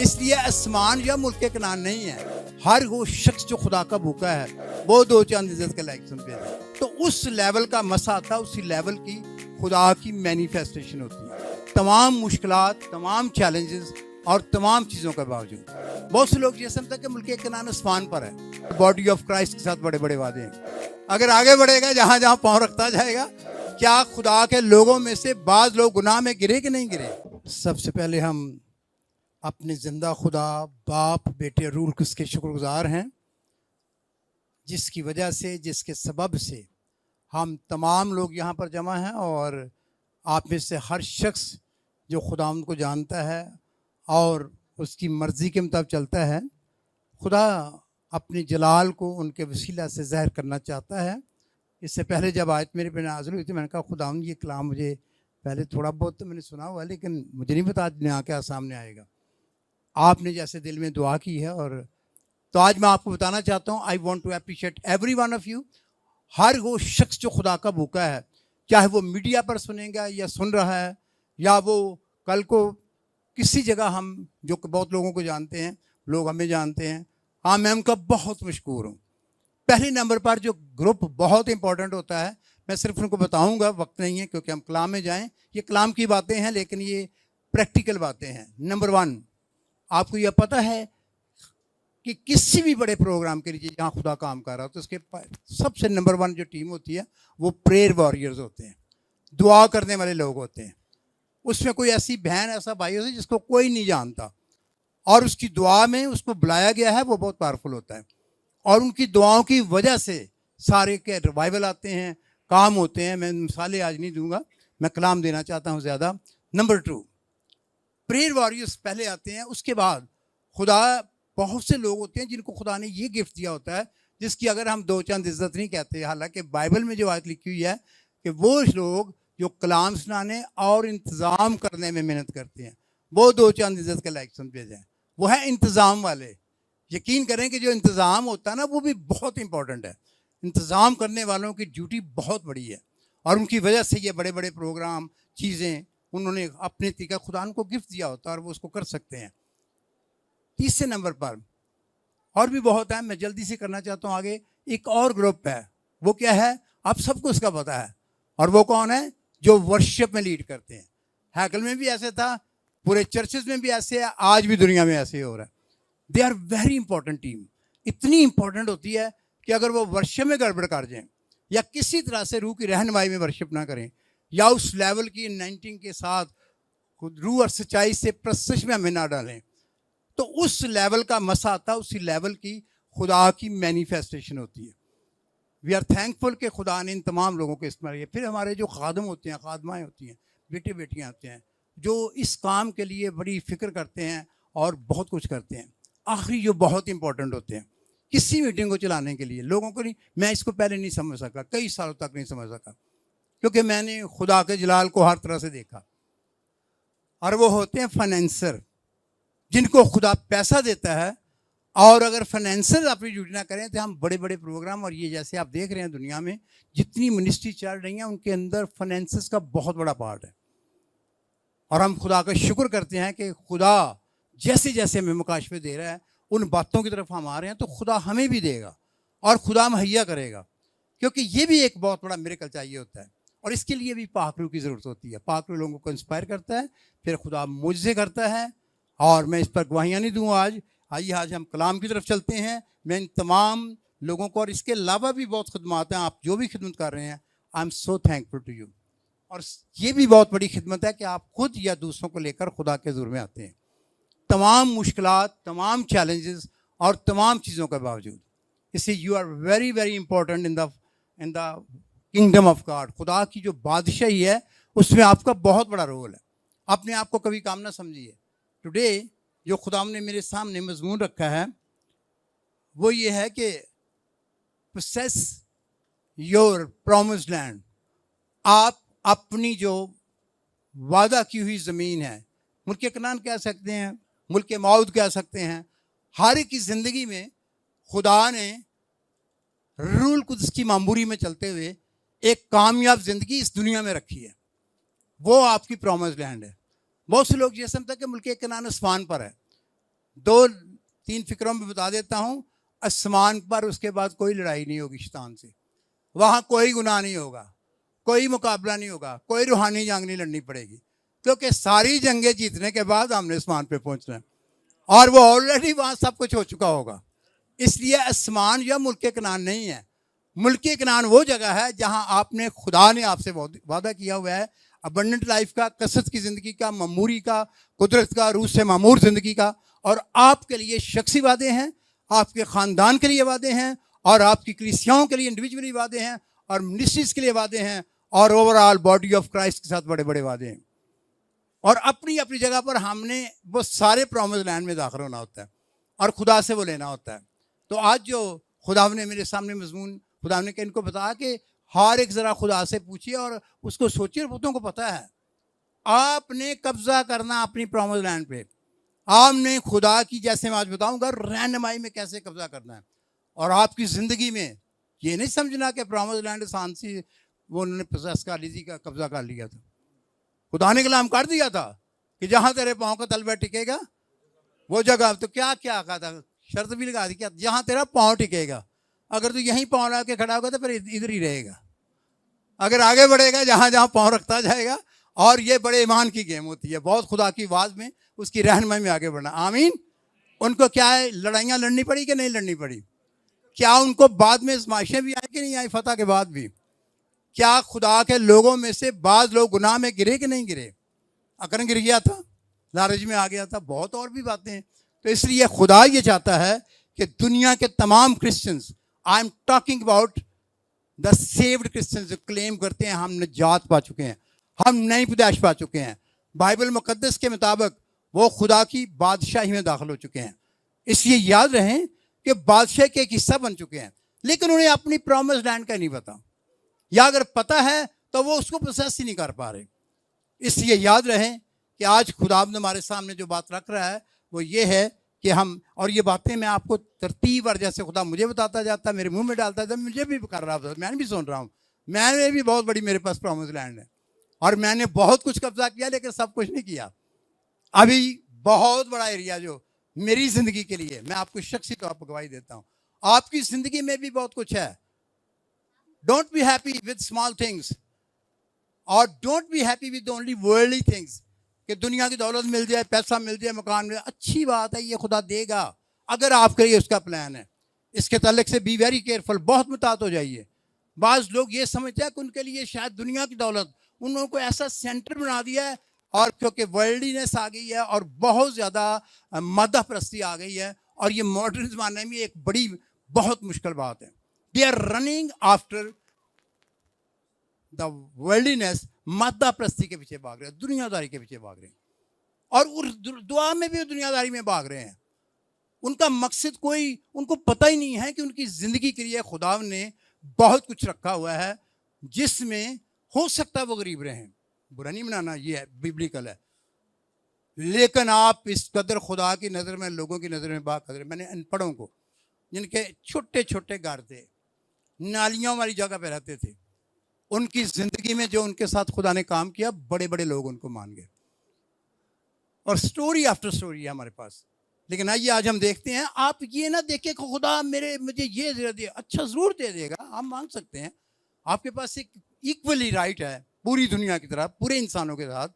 इसलिए आसमान या मुल्क कनान नहीं है। हर वो शख्स जो खुदा का भूखा है वो दो चांद इज्जत के लायक समझे है। तो उस लेवल का मसा आता, उसी लेवल की खुदा की मैनिफेस्टेशन होती है। तमाम मुश्किलात, तमाम चैलेंजेस और तमाम चीज़ों के बावजूद बहुत से लोग ये समझते हैं कि मुल्क कनान आसमान पर है। बॉडी ऑफ क्राइस्ट के साथ बड़े बड़े वादे हैं। अगर आगे बढ़ेगा, जहाँ जहाँ पाँव रखता जाएगा, क्या खुदा के लोगों में से बाज़ लोग गुनाह में गिरे कि नहीं गिरे? सबसे पहले हम अपने जिंदा खुदा बाप बेटे रूह कुद्स के शुक्रगुजार हैं, जिसकी वजह से, जिसके सबब से हम तमाम लोग यहाँ पर जमा हैं और आप में से हर शख्स जो खुदा उनको जानता है और उसकी मर्ज़ी के मुताबिक चलता है, खुदा अपने जलाल को उनके वसीला से ज़ाहिर करना चाहता है। इससे पहले जब आयत मेरे पे नाज़िल हुई थी, मैंने कहा खुदा ये कलाम मुझे पहले थोड़ा बहुत तो मैंने सुना हुआ, लेकिन मुझे नहीं पता दुनिया क्या सामने आएगा। आपने जैसे दिल में दुआ की है, और तो आज मैं आपको बताना चाहता हूँ, I want to appreciate every one of you. हर वो शख्स जो खुदा का भूखा है, चाहे वो मीडिया पर सुनेगा या सुन रहा है, या वो कल को किसी जगह, हम जो बहुत लोगों को जानते हैं, लोग हमें जानते हैं, हाँ मैं उनका बहुत मशकूर हूँ। पहले नंबर पर जो ग्रुप बहुत इंपॉर्टेंट होता है, मैं सिर्फ उनको बताऊंगा, वक्त नहीं है क्योंकि हम कलाम में जाएं। ये कलाम की बातें हैं लेकिन ये प्रैक्टिकल बातें हैं। नंबर वन, आपको यह पता है कि किसी भी बड़े प्रोग्राम के लिए जहाँ खुदा काम कर रहा हो तो उसके सबसे नंबर वन जो टीम होती है वो प्रेयर वॉरियर्स होते हैं, दुआ करने वाले लोग होते हैं। उसमें कोई ऐसी बहन, ऐसा भाई होता है जिसको कोई नहीं जानता, और उसकी दुआ में उसको बुलाया गया है, वो बहुत पावरफुल होता है। और उनकी दुआओं की वजह से सारे के रिवाइवल आते हैं, काम होते हैं। मैं मिसालें आज नहीं दूंगा, मैं कलाम देना चाहता हूँ ज़्यादा। नंबर टू, प्रेयर वॉरियर्स पहले आते हैं, उसके बाद खुदा, बहुत से लोग होते हैं जिनको खुदा ने ये गिफ्ट दिया होता है जिसकी अगर हम दो चंद इज्जत नहीं कहते। हालांकि बाइबल में जो आयत लिखी हुई है कि वो लोग जो कलाम सुनाने और इंतज़ाम करने में मेहनत करते हैं, वो दो चंद इज्जत के लायक समझे जाएँ। वो है इंतज़ाम वाले। यकीन करें कि जो इंतज़ाम होता है ना, वो भी बहुत इंपॉर्टेंट है। इंतज़ाम करने वालों की ड्यूटी बहुत बड़ी है, और उनकी वजह से ये बड़े बड़े प्रोग्राम, चीज़ें, उन्होंने अपने तरीका खुदा उनको गिफ्ट दिया होता है और वो उसको कर सकते हैं। तीसरे नंबर पर और भी बहुत है, मैं जल्दी से करना चाहता हूँ आगे। एक और ग्रुप है, वो क्या है? आप सबको उसका पता है, और वो कौन है? जो वर्शिप में लीड करते हैं। हैकल में भी ऐसे था, पूरे चर्चेज में भी ऐसे है, आज भी दुनिया में ऐसे ही हो रहा है। They are very important team. इतनी इंपॉर्टेंट होती है कि अगर वो वर्शिप में गड़बड़ कर जाएं, या किसी तरह से रूह की रहनुमाई में वर्शिप ना करें, या उस लेवल की एनाइंटिंग के साथ रूह और सच्चाई से प्रशिश में हमें ना डालें, तो उस लेवल का मसा आता, उसी लेवल की खुदा की मैनिफेस्टेशन होती है। वी आर थैंकफुल कि खुदा ने इन तमाम लोगों को इस्तेमाल किया। फिर हमारे जो खादम होते हैं, खादमाएँ होती हैं, बेटे बेटियाँ होते हैं, जो इस काम के लिए बड़ी फ़िक्र करते हैं और बहुत कुछ करते हैं। आखिरी जो बहुत इंपॉर्टेंट होते हैं किसी मीटिंग को चलाने के लिए, लोगों को नहीं, मैं इसको पहले नहीं समझ सका, कई सालों तक नहीं समझ सका, क्योंकि मैंने खुदा के जलाल को हर तरह से देखा। और वो होते हैं फाइनेंसर, जिनको खुदा पैसा देता है, और अगर फाइनेंसर अपनी ड्यूटी ना करें तो हम बड़े बड़े प्रोग्राम, और ये जैसे आप देख रहे हैं दुनिया में जितनी मिनिस्ट्री चल रही हैं उनके अंदर फाइनेंसेस का बहुत बड़ा पार्ट है। और हम खुदा का शुक्र करते हैं कि खुदा जैसे जैसे हमें मुकाशफे दे रहा है, उन बातों की तरफ हम आ रहे हैं, तो खुदा हमें भी देगा और खुदा मुहैया करेगा, क्योंकि ये भी एक बहुत बड़ा मिरेकल चाहिए होता है। और इसके लिए भी पाक रूह की ज़रूरत होती है। पाक रूह लोगों को इंस्पायर करता है, फिर खुदा मुझसे करता है, और मैं इस पर गवाहियाँ नहीं दूँ आज। आइए आज हम कलाम की तरफ चलते हैं। मैं इन तमाम लोगों को, और इसके अलावा भी बहुत खिदमत हैं, आप जो भी खिदमत कर रहे हैं, I am so thankful to you. और ये भी बहुत बड़ी खिदमत है कि आप खुद या दूसरों को लेकर खुदा के ज़ुर में आते हैं, तमाम मुश्किलात, तमाम चैलेंजेस और तमाम चीज़ों के बावजूद। इससे you are very very important in the kingdom of God. खुदा की जो बादशाही है उसमें आपका बहुत बड़ा रोल है। अपने आप को कभी काम ना समझिए। टुडे जो खुदा ने मेरे सामने मजमून रखा है वो ये है कि पोसेस योर प्रॉमिस्ड लैंड। आप अपनी जो वादा की हुई ज़मीन है, मुल्क कनान कह सकते हैं, मुल्क मौद कह सकते हैं, हर एक की ज़िंदगी में खुदा ने रूल कुद्स की मामूरी में चलते हुए एक कामयाब ज़िंदगी इस दुनिया में रखी है। वो आपकी प्रॉमिस्ड लैंड है। बहुत से लोग ये समझते हैं कि मुल्क कनान आसमान पर है। 2-3 फिक्रों में बता देता हूं। आसमान पर उसके बाद कोई लड़ाई नहीं होगी शैतान से, वहां कोई गुनाह नहीं होगा, कोई मुकाबला नहीं होगा, कोई रूहानी जंग नहीं लड़नी पड़ेगी, क्योंकि सारी जंगें जीतने के बाद हमने आसमान पे पहुंचना है और वो ऑलरेडी वहां सब कुछ हो चुका होगा। इसलिए आसमान या मुल्क कनान नहीं है। मुल्क कनान वो जगह है जहां आपने, खुदा ने आपसे वादा किया हुआ है अबंडेंट लाइफ का, कसरत की ज़िंदगी का, ममूरी का, कुदरत का, रूह से मामूर ज़िंदगी का। और आपके लिए शख्सी वादे हैं, आपके ख़ानदान के लिए वादे हैं, और आपकी कलीसियाओं के लिए इंडिविजुअली वादे हैं, और मिनिस्ट्रीज के लिए वादे हैं, और ओवरऑल बॉडी ऑफ क्राइस्ट के साथ बड़े बड़े वादे हैं। और अपनी अपनी जगह पर हमने वो सारे प्रॉमिस लैंड में दाखिल होना होता है और खुदा से वो लेना होता है। तो आज जो खुदा ने मेरे सामने मजमून, खुदा ने इनको बताया कि हर एक ज़रा खुदा से पूछिए और उसको सोचिए। बहुतों को पता है आपने कब्जा करना अपनी प्रॉमिस लैंड पे, आपने खुदा की, जैसे मैं आज बताऊंगा, रहनुमाई में कैसे कब्जा करना है। और आपकी ज़िंदगी में ये नहीं समझना कि प्रॉमिस लैंड आसान सी वो उन्होंने प्रोसेस कर लीजिए का कब्जा कर लिया था। खुदा ने कलाम कर दिया था कि जहां तेरे पाँव का तलवा टिकेगा वो जगह, तो क्या क्या कहा था, शर्त भी लगा दी क्या, जहां तेरा पाँव टिकेगा, अगर तू यहीं पाँव ला के खड़ा होगा तो फिर इधर ही रहेगा, अगर आगे बढ़ेगा जहां जहां पाँव रखता जाएगा। और ये बड़े ईमान की गेम होती है, बहुत खुदा की आवाज़ में, उसकी रहनुमाई में आगे बढ़ना। आमीन। उनको क्या है, लड़ाइयाँ लड़नी पड़ी कि नहीं लड़नी पड़ी? क्या उनको बाद में आजमाइशें भी आई कि नहीं आई? फतह के बाद भी क्या खुदा के लोगों में से बाज़ लोग गुनाह में गिरे कि नहीं गिरे? अकरम गिर गया था, लालच में आ गया था, बहुत और भी बातें हैं। तो इसलिए खुदा ये चाहता है कि दुनिया के तमाम Christians, I am talking about the saved Christians, जो क्लेम करते हैं हम निजात पा चुके हैं, हम नई पैदाइश पा चुके हैं, बाइबल मुकद्दस के मुताबिक वो खुदा की बादशाही में दाखिल हो चुके हैं। इसलिए याद रहें कि बादशाह के एक हिस्सा बन चुके हैं, लेकिन उन्हें अपनी प्रॉमिस लैंड का नहीं पता, या अगर पता है तो वो उसको प्रोसेस ही नहीं कर पा रहे। इसलिए याद रहें कि आज खुदा ने हमारे सामने जो बात रख रहा है वो ये है कि हम, और ये बातें मैं आपको तरतीब और जैसे खुदा मुझे बताता जाता, मेरे मुंह में डालता था, मुझे भी कर रहा था, मैंने भी सुन रहा हूँ, मैंने भी बहुत बड़ी मेरे पास प्रॉमिस लैंड है और मैंने बहुत कुछ कब्जा किया, लेकिन सब कुछ नहीं किया। अभी बहुत बड़ा एरिया जो मेरी ज़िंदगी के लिए, मैं आपको शख्सी तौर पर गवाही देता हूँ, आपकी ज़िंदगी में भी बहुत कुछ है। Don't be happy with small things और don't be happy with only worldly things, कि दुनिया की दौलत मिल जाए, पैसा मिल जाए, मकान मिल जाए, अच्छी बात है, ये खुदा देगा अगर आपके लिए उसका प्लान है। इसके ताल्लुक से बी वेरी केयरफुल, बहुत मुतात हो जाइए। बाज़ लोग ये समझते हैं कि उनके लिए शायद दुनिया की दौलत, उन लोगों को ऐसा सेंटर बना दिया है, और क्योंकि वर्ल्डलीनेस आ गई है और बहुत ज़्यादा मदह परस्ती आ गई है, और ये मॉडर्न ज़माने में एक बड़ी बहुत मुश्किल बात है। They are running after the worldliness, मदह परस्ती के पीछे भाग रहे हैं, दुनियादारी के पीछे भाग रहे हैं, और उस दुआ में भी दुनियादारी में भाग रहे हैं। उनका मकसद कोई, उनको पता ही नहीं है कि उनकी ज़िंदगी के लिए खुदा ने बहुत कुछ रखा हुआ है, जिसमें हो सकता है वो गरीब रहें, बुरा नहीं मनाना, ये है बिब्लिकल है, लेकिन आप इस कदर खुदा की नज़र में, लोगों की नज़र में बाकदर, मैंने अनपढ़ों को, जिनके छोटे छोटे घर थे, नालियों वाली जगह पे रहते थे, उनकी ज़िंदगी में जो उनके साथ खुदा ने काम किया, बड़े बड़े लोग उनको मान गए, और स्टोरी आफ्टर स्टोरी है हमारे पास। लेकिन आइए आज हम देखते हैं, आप ये ना देखें कि खुदा मुझे ये दे दिया, अच्छा ज़रूर दे देगा, हम मांग सकते हैं, आपके पास एक इक्वली राइट है पूरी दुनिया की तरह, पूरे इंसानों के साथ,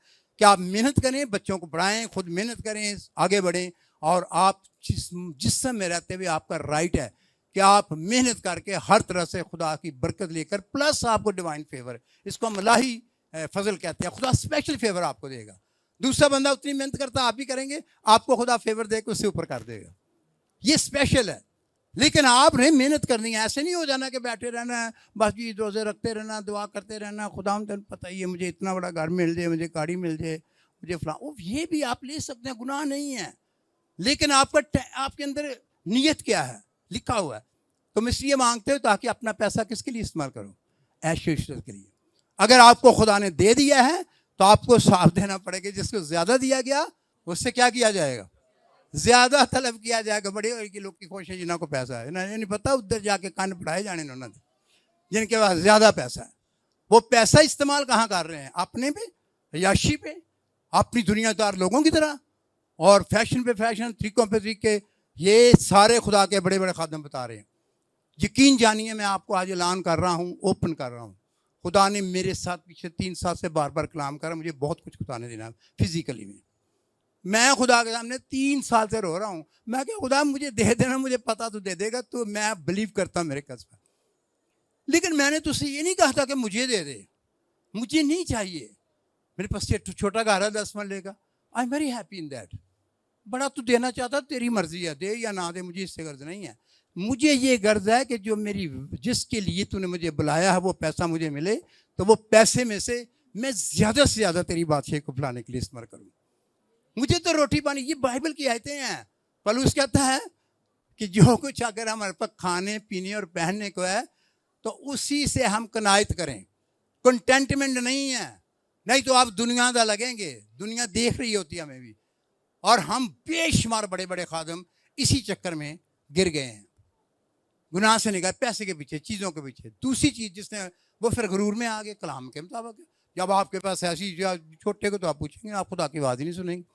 कि आप मेहनत करें, बच्चों को पढ़ाएं, खुद मेहनत करें, आगे बढ़ें, और आप जिस्म में रहते हुए आपका राइट है कि आप मेहनत करके हर तरह से खुदा की बरकत लेकर, प्लस आपको डिवाइन फेवर, इसको हम इलाही फजल कहते हैं, खुदा स्पेशल फेवर आपको देगा। दूसरा बंदा उतनी मेहनत करता आप भी करेंगे, आपको खुदा फेवर देकर उससे ऊपर कर देगा, ये स्पेशल है। लेकिन आपने मेहनत करनी है, ऐसे नहीं हो जाना कि बैठे रहना है, बस जी रोज़े रखते रहना, दुआ करते रहना, खुदा तेन पता ही है, मुझे इतना बड़ा घर मिल जाए, मुझे गाड़ी मिल जाए, मुझे फलां, ये भी आप ले सकते हैं, गुनाह नहीं है, लेकिन आपके अंदर नीयत क्या है लिखा हुआ है। तुम इसलिए मांगते हो ताकि अपना पैसा किसके लिए इस्तेमाल करो, ऐश इशरत के लिए। अगर आपको खुदा ने दे दिया है तो आपको साफ देना पड़ेगा, जिसको ज़्यादा दिया गया उससे क्या किया जाएगा, ज़्यादा तलब किया जाएगा। बड़े लोग की कोशिश, जिन्हों को पैसा है, इन्हें नहीं पता उधर जाके कान पढ़ाए जाने उन्होंने, जिनके पास ज़्यादा पैसा है, वो पैसा इस्तेमाल कहाँ कर रहे हैं, अपने पे, याशी पे, अपनी दुनियादार लोगों की तरह। और फैशन पे फैशन, तरीक़ों पे तरीके, ये सारे खुदा के बड़े बड़े खादम बता रहे हैं। यकीन जानिए, मैं आपको आज ऐलान कर रहा हूँ, ओपन कर रहा हूँ, खुदा ने मेरे साथ पिछले 3 साल से बार बार कलाम करा। मुझे बहुत कुछ खुदा ने देना फिजिकली में। मैं खुदा के सामने 3 साल से रो रहा हूँ। मैं क्या खुदा मुझे दे देना, मुझे पता तो दे देगा, तो मैं बिलीव करता हूँ मेरे कस्बा। लेकिन मैंने तुझसे ये नहीं कहा था कि मुझे दे दे, मुझे नहीं चाहिए। मेरे पास ये छोटा घर है 10 मरले का, I am very happy in that. बड़ा तू देना चाहता, तेरी मर्जी है, दे या ना दे, मुझे इससे गर्ज नहीं है। मुझे ये गर्ज है कि जो मेरी, जिसके लिए तूने मुझे बुलाया है, वो पैसा मुझे मिले, तो वो पैसे में से मैं ज़्यादा से ज़्यादा तेरी बादशाही को बुलाने के लिए इस्तेमाल करूँ। मुझे तो रोटी पानी, ये बाइबल की आयतें हैं। पौलुस कहता है कि जो कुछ अगर हमारे पास खाने पीने और पहनने को है, तो उसी से हम कनायत करें। कंटेंटमेंट नहीं है, नहीं तो आप दुनिया दा लगेंगे। दुनिया देख रही होती है हमें भी, और हम बेशुमार बड़े बड़े खादम इसी चक्कर में गिर गए हैं। गुनाह से निकाल, पैसे के पीछे, चीज़ों के पीछे। दूसरी चीज़ जिसने, वो फिर गुरूर में आ गए। कलाम के मुताबिक जब आपके पास ऐसी, छोटे को तो आप पूछेंगे, आप खुदा की आवाज़ ही नहीं सुनेंगे।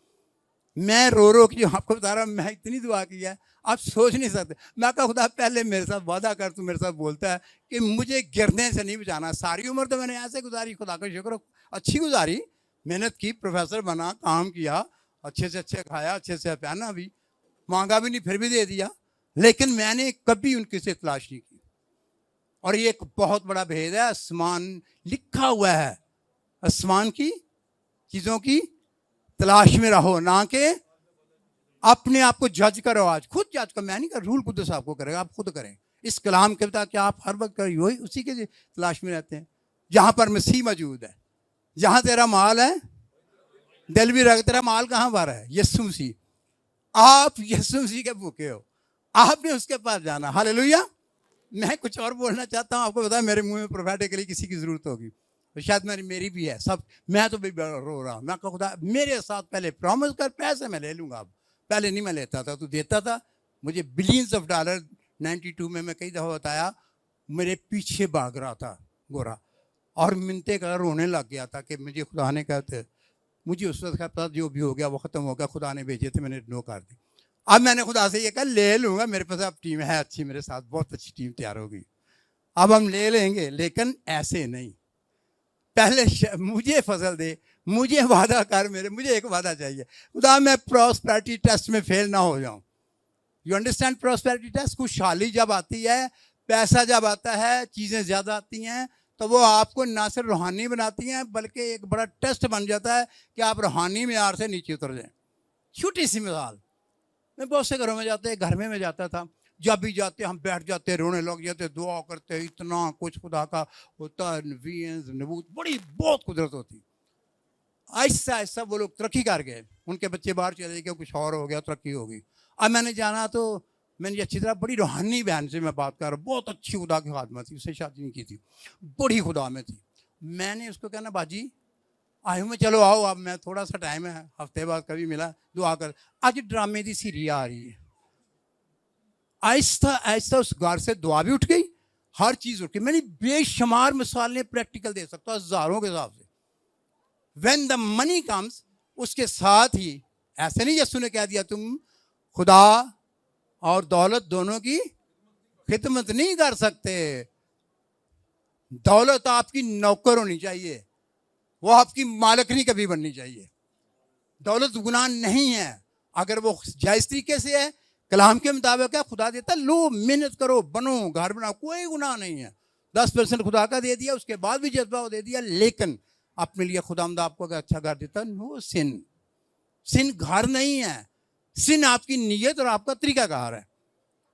मैं रो रो के जो आपको बता रहा हूँ, मैं इतनी दुआ की है, आप सोच नहीं सकते। मैं कहा खुदा पहले मेरे साथ वादा कर, तू मेरे साथ बोलता है कि मुझे गिरने से नहीं बचाना। सारी उम्र तो मैंने ऐसे गुजारी, खुदा का शुक्र, अच्छी गुजारी, मेहनत की, प्रोफेसर बना, काम किया, अच्छे से अच्छे खाया, अच्छे से पहना भी, मांगा भी नहीं फिर भी दे दिया। लेकिन मैंने कभी उनकी से तलाश नहीं की। और ये एक बहुत बड़ा भेद है। आसमान लिखा हुआ है, आसमान की चीज़ों की तलाश में रहो, ना कि अपने आप को जज करो। आज खुद जज करो, मैं नहीं कर, रूल कुदस आपको करेगा, आप खुद करें। इस कलाम के बता कि आप हर वक्त वही उसी के तलाश में रहते हैं। जहाँ पर मसीह मौजूद है, जहाँ तेरा माल है, दिल भी रख। तेरा माल कहाँ पर है? यीशु मसीह। आप यीशु मसीह के भूखे हो, आपने उसके पास जाना। हालेलुया। मैं कुछ और बोलना चाहता हूँ, आपको पता है मेरे मुंह में प्रोफेटिकली किसी की जरूरत होगी, तो शायद मेरी भी है सब। मैं तो भी रो रहा हूँ। मैं कहूँ खुदा मेरे साथ पहले प्रॉमिस कर, पैसे मैं ले लूँगा। अब पहले नहीं मैं लेता था, तू देता था मुझे बिलियंस ऑफ डॉलर। 92 में मैं कई दफ़ा बताया, मेरे पीछे भाग रहा था गोरा, और मिनते कर रोने लग गया था कि मुझे खुदा ने कहते, मुझे उस वक्त पता जो भी हो गया वो ख़त्म हो गया, खुदा ने भेजे थे, मैंने नो कर दी। अब मैंने खुदा से ये कहा ले लूँगा, मेरे पास अब टीम है अच्छी, मेरे साथ बहुत अच्छी टीम तैयार होगी, अब हम ले लेंगे, लेकिन ऐसे नहीं। पहले मुझे फसल दे, मुझे वादा कर, मुझे एक वादा चाहिए खुदा, मैं प्रॉस्पेरिटी टेस्ट में फेल ना हो जाऊं। You understand prosperity test? खुशहाली जब आती है, पैसा जब आता है, चीज़ें ज़्यादा आती हैं, तो वो आपको ना सिर्फ रूहानी बनाती हैं, बल्कि एक बड़ा टेस्ट बन जाता है कि आप रूहानी मेयार से नीचे उतर जाएं। छोटी सी मिसाल, मैं बहुत से घरों में जाते, घर में मैं जाता था, जब भी जाते हम बैठ जाते, रोने लग जाते, दुआ करते, इतना कुछ खुदा का होता, नबूत, बड़ी बहुत कुदरत होती। ऐसा ऐसा वो लोग तरक्की कर गए, उनके बच्चे बाहर चले गए, कुछ और हो गया, तरक्की होगी। अब मैंने जाना तो मैंने अच्छी तरह, बड़ी रूहानी बहन से मैं बात कर रहा हूँ, बहुत अच्छी खुदा की खादमा थी, उससे शादी नहीं की थी, बड़ी खुदा में थी। मैंने उसको कहना बाजी आयु में, चलो आओ, अब मैं थोड़ा सा टाइम है, हफ्ते बाद कभी मिला, दुआ कर। आज ड्रामे की सीरीज आ रही है। आहिस्ता आहिस्ता उस घर से दुआ भी उठ गई, हर चीज़ उठ गई। मैंने बेशुमार मिसालें प्रैक्टिकल दे सकता हूँ, हज़ारों के हिसाब से। व्हेन द मनी कम्स, उसके साथ ही ऐसे नहीं यीशु ने कह दिया तुम खुदा और दौलत दोनों की खिदमत नहीं कर सकते। दौलत आपकी नौकर होनी चाहिए, वो आपकी मालिक नहीं कभी बननी चाहिए। दौलत गुनाह नहीं है अगर वो जायज़ तरीके से है, कलाम के मुताबिक है, खुदा देता, लो मेहनत करो, बनो, घर बनाओ, कोई गुनाह नहीं है। 10% खुदा का दे दिया, उसके बाद भी जज्बा दे दिया, लेकिन अपने लिए खुदावंद आपको अगर अच्छा घर देता, नो सिन। सिन घर नहीं है, सिन आपकी नीयत और आपका तरीकाकार है।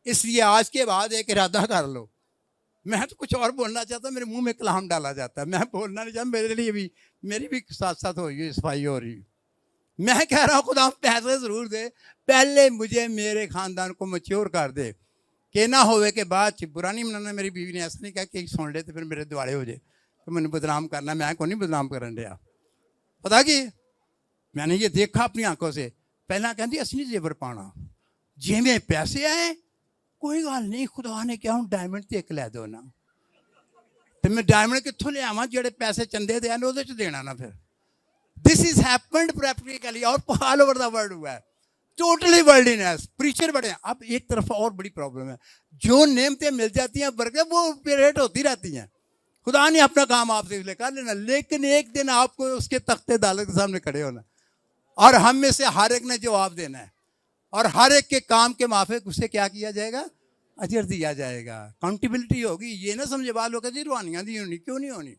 इसलिए आज के बाद एक इरादा कर लो। मैं तो कुछ और बोलना चाहता, मेरे मुंह में कलाम डाला जाता है, मैं बोलना नहीं चाहता, मेरे लिए भी, मेरी भी साथ साथ हो रही सफाई हो रही। मैं कह रहा हूँ खुदा पैसे ज़रूर दे, पहले मुझे मेरे ख़ानदान को मच्योर कर दे, कि ना होवे के बाद बुरा नहीं मनाना। मेरी बीवी ने ऐसा नहीं कहा कि सुन ले तो फिर मेरे दिवाले हो जाए, तो मैंने बदनाम करना, मैं को नहीं बदनाम करन दिया। पता कि मैंने ये देखा अपनी आंखों से। पहला कहती असली जेवर पाना, जिमें पैसे आए कोई गल नहीं, खुदा ने क्या हूँ डायमंड तो एक लै दो ना, तो मैं डायमंड कितों ले आवा, जेडे पैसे चंदे दे वो देना ना। फिर दिस इज हैपेंड प्रैक्टिकली, और ऑल ओवर द वर्ल्ड हुआ है। Totally worldliness. प्रीचर बड़े हैं। अब एक तरफ और बड़ी प्रॉब्लम है, जो नेमतें मिल जाती हैं बरकत वो पीरियड होती रहती हैं। खुदा ने अपना काम आपसे इसलिए कर लेना, लेकिन एक दिन आपको उसके तख्ते अदालत के सामने खड़े होना और हम में से हर एक ने जवाब देना है, और हर एक के काम के माफिक उसे क्या किया जाएगा, अजर दिया जाएगा, अकाउंटेबिलिटी होगी। ये ना समझे बाल लोग जी रूहानियाँ दी होनी, क्यों नहीं होनी,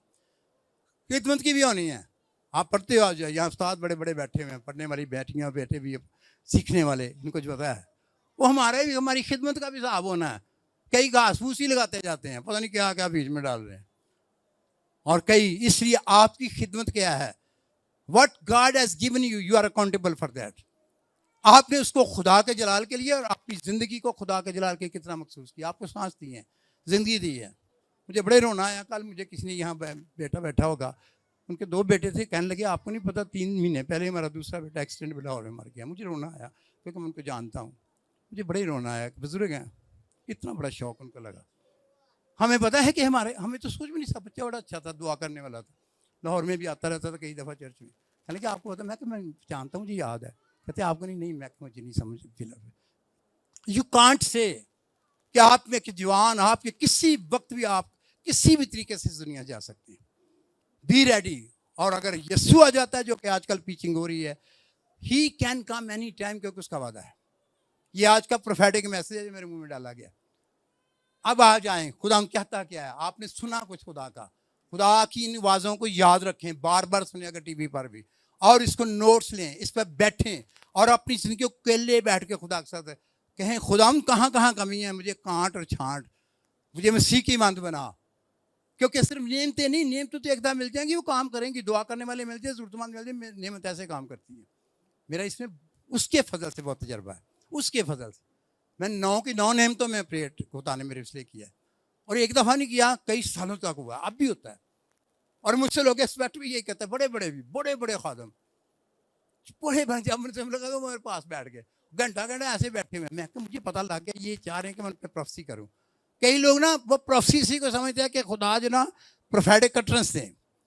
खिदमत की भी होनी है। आप पढ़ते हो, आज यहाँ उस्ताद बड़े बड़े बैठे हुए हैं, पढ़ने वाली बेटियाँ बेटे भी, सीखने वाले, इनको जो पता है वो हमारी खिदमत का भी हिसाब होना है। कई घास फूस ही लगाते जाते हैं, पता नहीं क्या क्या बीच में डाल रहे हैं, और कई इसलिए आपकी खिदमत क्या है, what God has given you, you are accountable for that. आपने उसको खुदा के जलाल के लिए और अपनी ज़िंदगी को खुदा के जलाल के कितना महसूस किया। आपको सांस दी है, ज़िंदगी दी है। मुझे बड़े रोना आया कल, मुझे किसी ने यहाँ बेटा बैठा होगा, उनके 2 बेटे थे, कहने लगे आपको नहीं पता 3 महीने पहले हमारा दूसरा बेटा एक्सीडेंट में लाहौर में मर गया। मुझे रोना आया क्योंकि मैं उनको जानता हूँ, मुझे बड़े रोना आया। बुजुर्ग हैं, इतना बड़ा शौक उनको लगा। हमें पता है कि हमें तो सोच भी नहीं सकता, बच्चा बड़ा अच्छा था, दुआ करने वाला था, लाहौर में भी आता रहता था कई दफ़ा चर्च में। कहने लगे आपको पता, मैं जानता हूँ, मुझे याद है। कहते आपको नहीं, मैं मुझे नहीं समझ फिलहाल। यू कांट से कि आप में कि जवान आपके किसी वक्त भी आप किसी भी तरीके से दुनिया जा सकते हैं। Be ready. और अगर यीशु आ जाता है, जो कि आजकल पीचिंग हो रही है, he can come any time, क्योंकि उसका वादा है। ये आज का प्रोफेटिक मैसेज है जो मेरे मुंह में डाला गया। अब आ जाएं, खुदा कहता क्या है, आपने सुना कुछ खुदा का, खुदा की इन आवाज़ों को याद रखें, बार बार सुने अगर टीवी पर भी, और इसको नोट्स लें, इस पर बैठें और अपनी जिंदगी को अकेले बैठ के खुदा के साथ कहें, खुदा कहाँ कहाँ कमी है, मुझे कांट और छांट, मुझे मसीह की मंद बना। क्योंकि सिर्फ नेमतें नहीं, नेमतें तो एकदम मिल जाएंगी, वो काम करेंगी, दुआ करने वाले मिल जाए, जरूरतमंद मिल जाए, नेमत ऐसे काम करती है। मेरा इसमें उसके फजल से बहुत तजर्बा है, उसके फजल से मैं 9 की 9 नेमतों में प्रेयर खुदा ने मेरे इसलिए किया है, और एक दफ़ा नहीं किया, कई सालों तक हुआ, अब भी होता है। और मुझसे लोग एक्सपेक्ट भी यही कहते हैं, बड़े बड़े खादम, बड़े बन, जब मुझसे लगा वो मेरे पास बैठ गए, घंटा ऐसे बैठे हुए। मैं मुझे पता लग गया ये चाह रहे हैं कि मैं उन पर प्रोफेसी करूँ। कई लोग ना वो प्रोफेसी इसी को समझते हैं कि खुदा जो ना प्रोफेटिक कटरेंस थे,